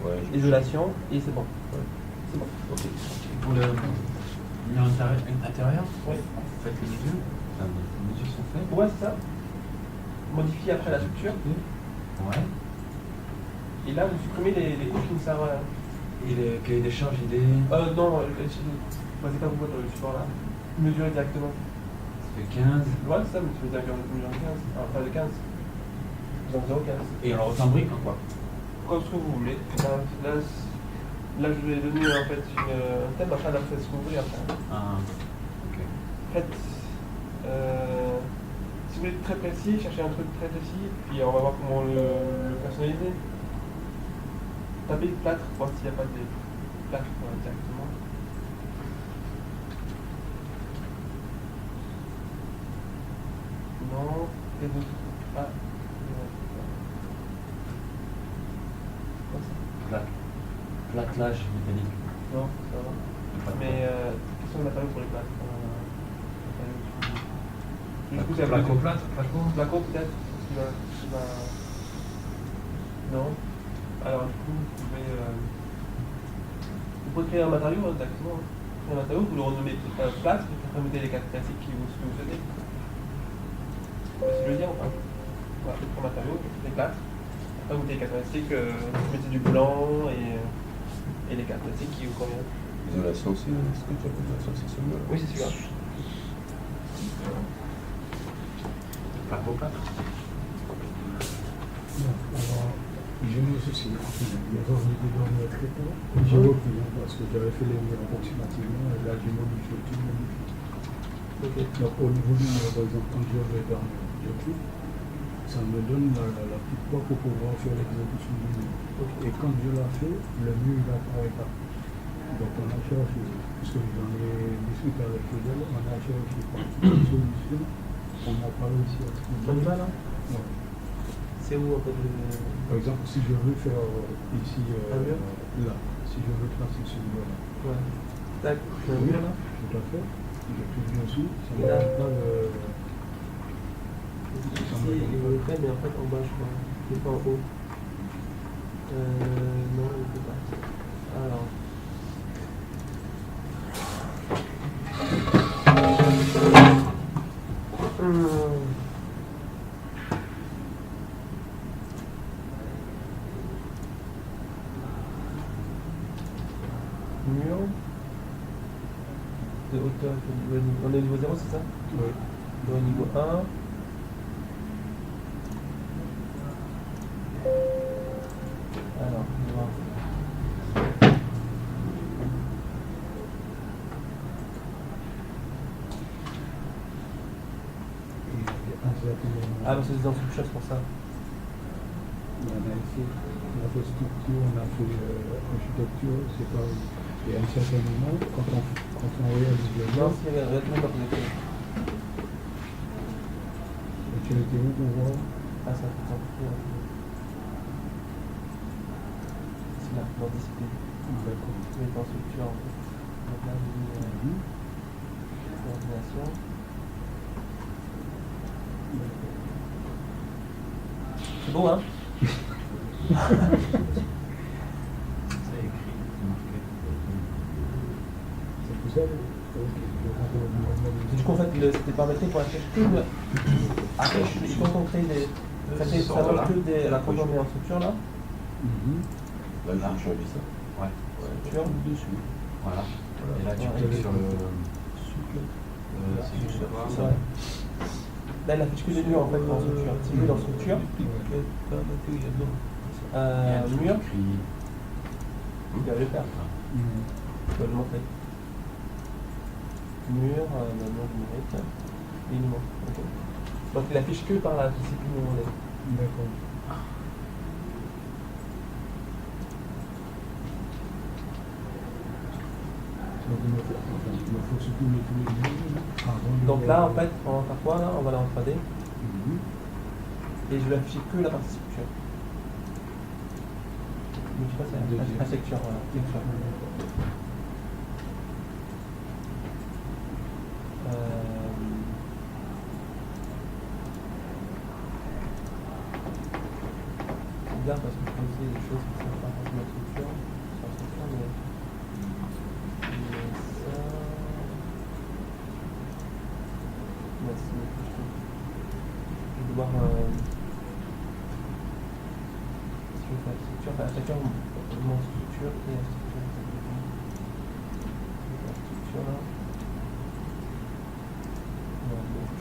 Ouais, l'isolation et c'est bon. Ouais. C'est bon. Ok. Et pour le mur intérieur, Oui. vous faites les mesures. Enfin, les mesures sont faites. Ouais, c'est ça. Modifier après la structure. Ouais. Et là, vous supprimez les couches qui ne servent à rien. Et le cahier des charges, il est. Non, c'est pas vous voir dans le support là. Mesurer directement. Ça fait 15. Ouais, c'est ça, mais tu veux dire mesurer 15. Alors, pas de 15. Donc 0,15. Et alors, autant brique, quoi. Comme ce que vous voulez. Là, je vais donner en fait un thème, après, là, vous faites ce que vous voulez après. Ah, ok. Faites. Si vous voulez être très précis, cherchez un truc très précis, puis on va voir comment le personnaliser. Tapez plâtre, voir s'il n'y a pas de plâtre directement. Non, et d'autres. Ah, Plâtelage métallique. non, ça va. Mais question de matériaux pour les plâtres. Du coup, c'est Placo plâtre, placo. Placo peut-être qui va. Non. Alors du coup, vous pouvez créer un matériau directement. Créer quatrième matériau, vous le renommez plâtre, et après vous mettez les caractéristiques que vous souhaitez. C'est le dire ou pas? Voilà, le premier matériau, les plâtres. Après vous mettez les caractéristiques, vous mettez du blanc et les caractéristiques qui vous conviennent. L'isolation, c'est ce que tu appelles l'isolation, c'est celui-là. Oui, c'est celui-là. Plâtre au plâtre. Alors, j'ai mis aussi les revenus de dormir très tôt. J'ai repris parce que j'avais fait les murs approximativement et là j'ai modifié tout modifié. Okay. Donc au niveau du mur, par exemple, quand je vais dormir, je coupe, ça me donne la petite poids pour pouvoir faire l'exécution du mur. Okay. Et quand je la fais, le mur il n'apparaît pas. Donc on a cherché, puisque j'en ai discuté avec elle, on a cherché une solution, on n'a pas réussi à trouver. On y va là? Ouais. C'est où en fait Par exemple, si je veux faire ici, un mur là, si je veux tracer ce mur-là. Ouais. Tac, un mur là? Tout à fait. Je clique dessus, ça Et ne là donne pas le. Ici, il me le fait, mais en fait en bas, je crois. Il n'est pas en haut. Non, il ne peut pas. Alors. Mur de hauteur, on est au niveau 0, c'est ça? Oui. Au niveau 1. Alors, on va voir. Ah, parce que c'est dans structure, c'est pour ça. On a fait structure, on a fait architecture, c'est pas. Et à un certain moment, quand on réalise le Non, bloc, si, regarde, tout le monde va tu étais où pour voir? Ah, ça fait ça. C'est là, dans discipline. D'accord. Mais dans structure, en fait. Donc là, j'ai mis coordination. C'est beau, hein? Du coup, en fait, c'était paramétré pour afficher que le. Après, quand on crée des. Ça montre que la contournée en structure là. Là, je choisis ça. Ouais. Structure. Dessus. Voilà. Et là, tu cliques sur le. C'est juste Ouais. Là, il affiche que les murs en fait en structure. Si je vais dans structure, mur, il va le faire. Je vais le montrer. Mur, mur numérique, et il nous montre. Okay. Donc il affiche que par la discipline où on est. D'accord. Donc là, en fait, on va faire quoi là? On va aller en 3D. Et je vais afficher que la partie structure. Mais je sais pas, c'est la texture, voilà. Texture. C'est bizarre parce que je fais aussi des choses qui sont pas forcément structure. Sur la structure, mais ça. Merci, je vais devoir. Si je fais la structure, enfin, chacun mon structure et la structure. La structure là.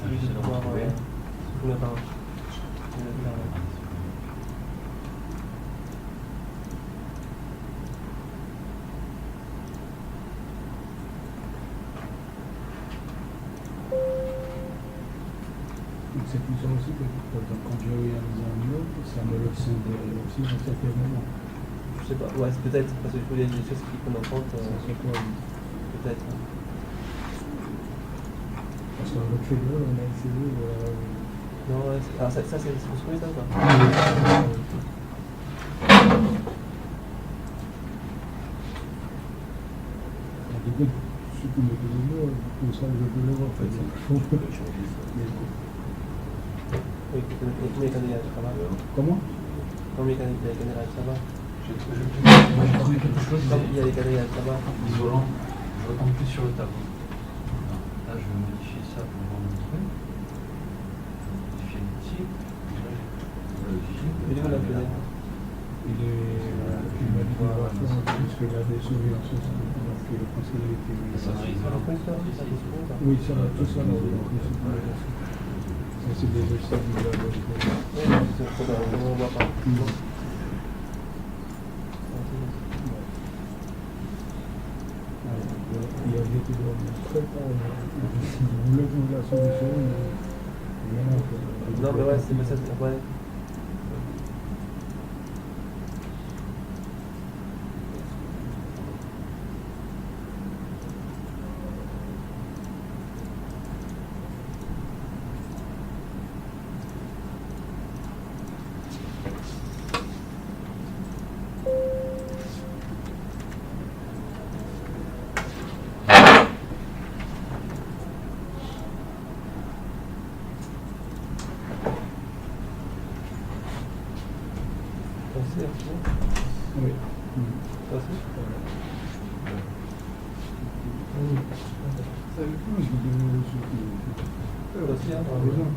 Je vais devoir. Je vais faire. C'est tout ça aussi que, par exemple, quand je réalise un mur, ça me le scinde aussi à un certain moment. Je sais pas, ouais, c'est peut-être, parce que du coup, il y a des choses qui prennent en compte. C'est quoi? Peut-être. Parce qu'avec Fedor, on a essayé. Non, ouais, alors ça c'est construit ça ou pas? Ce qui me dit, pour ça, je peux le voir. Oui, combien de candidates ça va? Comment? Combien de candidates ça va? Moi, j'ai trouvé quelque chose. Il y a des candidates ça va? Isolant. D'autant plus sur le tableau. Là, je vais modifier ça pour voir mon truc. Modifier le type. Il est où la fenêtre? Il m'a dit qu'on va faire un plus que la des surveillances aussi. Donc le conseiller était. Oui, ça, tout ça, là, c'est des obstacles de la bonne. Oui, c'est trop bien, on ne voit pas. Il y a des gens très tard. Vous voulez trouver la solution, mais non, mais ouais, c'est ça, ouais. oui. Ça aussi? Ça aussi, hein, par exemple,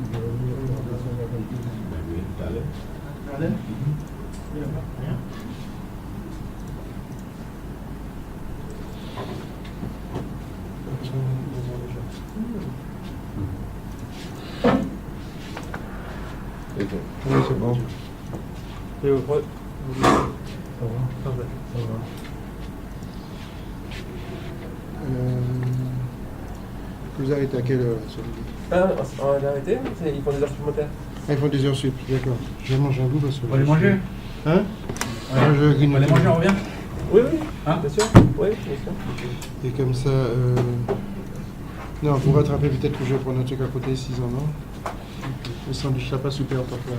Oui, c'est bon. Et ouais. ça va. Ah ouais. Ça va. Vous arrêtez à quelle heure, là, samedi? On a arrêté? Ils font des heures supplémentaires. Ah, ils font des heures sup, d'accord. Je vais manger un bout parce que... On va aller manger? Hein? On va aller manger, on revient? Oui, oui. Hein? Bien sûr. Oui, bien sûr. Et comme ça... Non, pour rattraper, peut-être que je vais prendre un truc à côté, 6 ans, non? Le sandwich là, pas super top là.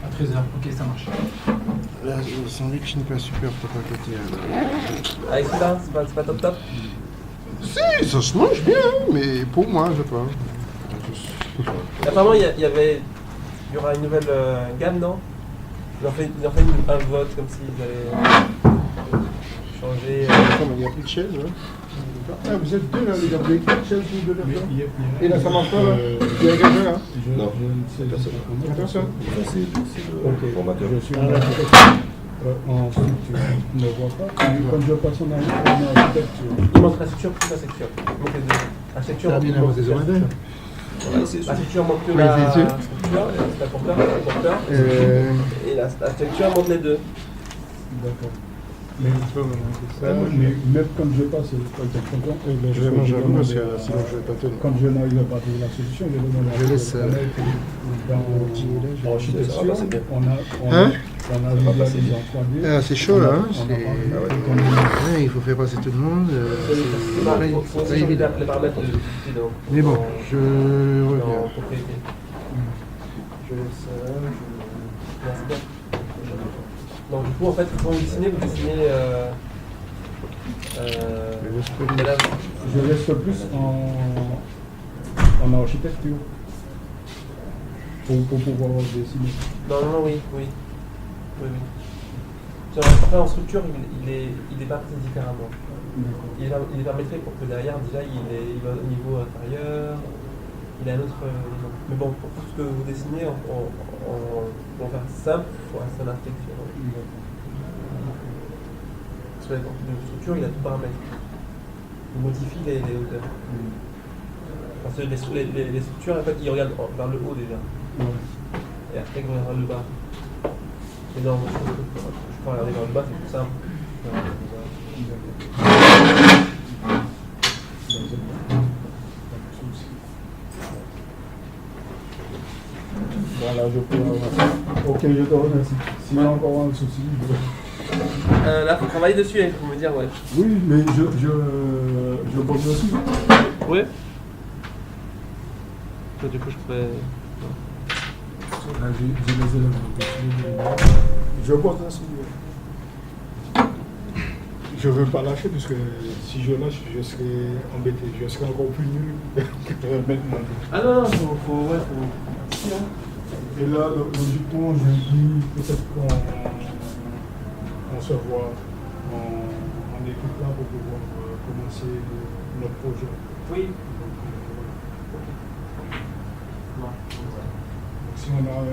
À 13h, ok, ça marche. Là, le sandwich n'est pas super top à côté. Avec ça, c'est pas top top? Si, ça se mange bien, mais pour moi, je sais pas. Apparemment, il y aura une nouvelle gamme, non? Ils ont fait un vote comme s'ils allaient changer. Il n'y a plus de chaise, hein? Ah, vous êtes deux là, les gars, vous avez plus de chaise, vous deux là. Et là, ça marche pas là? Il y a quelqu'un là? Non, personne. Ça, c'est le formateur. Je suis en structure, je ne vois pas. Quand je passe en architecture. Il manque la structure plus la section. Il manque les deux. La structure Ça a bien avancé sur la veille. La structure manque que Oui, la c'est sûr. structure, c'est la porteur. Et la structure manque les deux. D'accord. Mais même quand je passe, par exemple, Je vais manger un bout parce que sinon je vais pas tenir. quand je n'arrive pas à trouver la solution, je demande à Je laisse dans l'architecture, on a visualisé en 3D. Ah, c'est chaud là, hein? On a parlé, Ouais, il faut faire passer tout le monde. Il faut aussi changer les paramètres de l'utilité. Mais bon, je reviens. En propriété. Je laisse ça, c'est bien. Donc du coup, en fait, quand vous dessinez, je reste plus en architecture pour pouvoir dessiner. Non, oui. Après, en structure, il est parti différemment. Il est paramétré pour que derrière, déjà, il va au niveau inférieur. Il a un autre niveau. Mais bon, pour tout ce que vous dessinez, pour faire simple, il faut rester en architecture. Sur la structure, il a tout paramètre. Il modifie les hauteurs. Parce que les structures, en fait, ils regardent vers le haut déjà. Et après, ils regardent vers le bas. Mais non, je peux regarder vers le bas, c'est plus simple. Voilà, je peux avancer. Ok, je te remercie. S'il y a encore un souci. Là, il faut travailler dessus, il faut me dire, ouais. Oui, mais je pose aussi. Oui. Du coup, je pourrais. Là, j'ai les éléments. Je pose aussi. Je ne veux pas lâcher parce que si je lâche, je serai embêté. Je serai encore plus nul maintenant. Ah non, faut. Et là, logiquement, je dis peut-être qu'on se voit on est tout là pour pouvoir commencer notre projet. Oui. Donc, voilà. Ouais. Donc, si on a un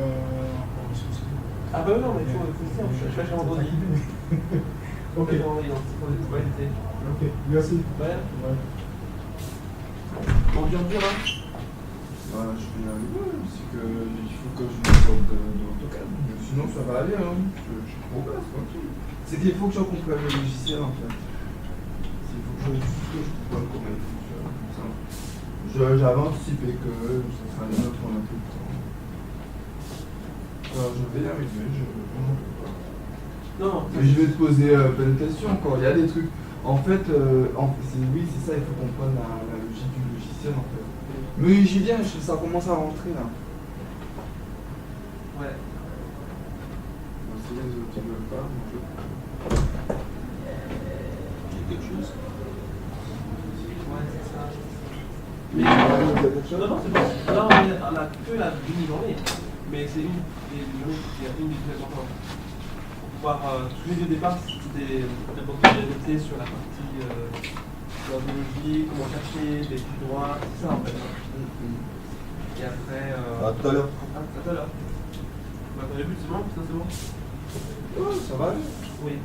souci. Ah bah non, mais il faut je suis vendredi. Ok. Ok, merci. Ouais. Bon, bien dur, hein. Bah, je vais y arriver, c'est que il faut que je me sorte d'AutoCAD. Sinon, ça va aller, hein. Je progresse, tranquille. C'est qu'il faut que je comprenne le logiciel, en fait. Il faut que je comprenne comment il fonctionne. J'avais anticipé que ça serait bien de prendre un peu de temps. Alors, je vais y arriver, je n'en peux pas. Non. Mais je vais te poser plein de questions encore. Il y a des trucs. En fait, oui, c'est ça, il faut comprendre la logique du logiciel, en fait. Mais j'y viens, ça commence à rentrer là. Ouais. Si les autres ne veulent pas, moi je. J'ai quelque chose. Ouais, c'est ça. Mais il y a quelque chose. Non, c'est bon. Non, on a que la demi-journée. Mais c'est une des journées qui est une des plus importantes. Pour pouvoir. Tous les deux départs, c'était n'importe quelle vérité sur la partie biologie, comment chercher, des coups droits, c'est ça en fait. Et après. À tout à l'heure. À tout à l'heure. Bah, t'as vu, c'est bon, ça c'est bon. Ouais, ça va aller. Oui.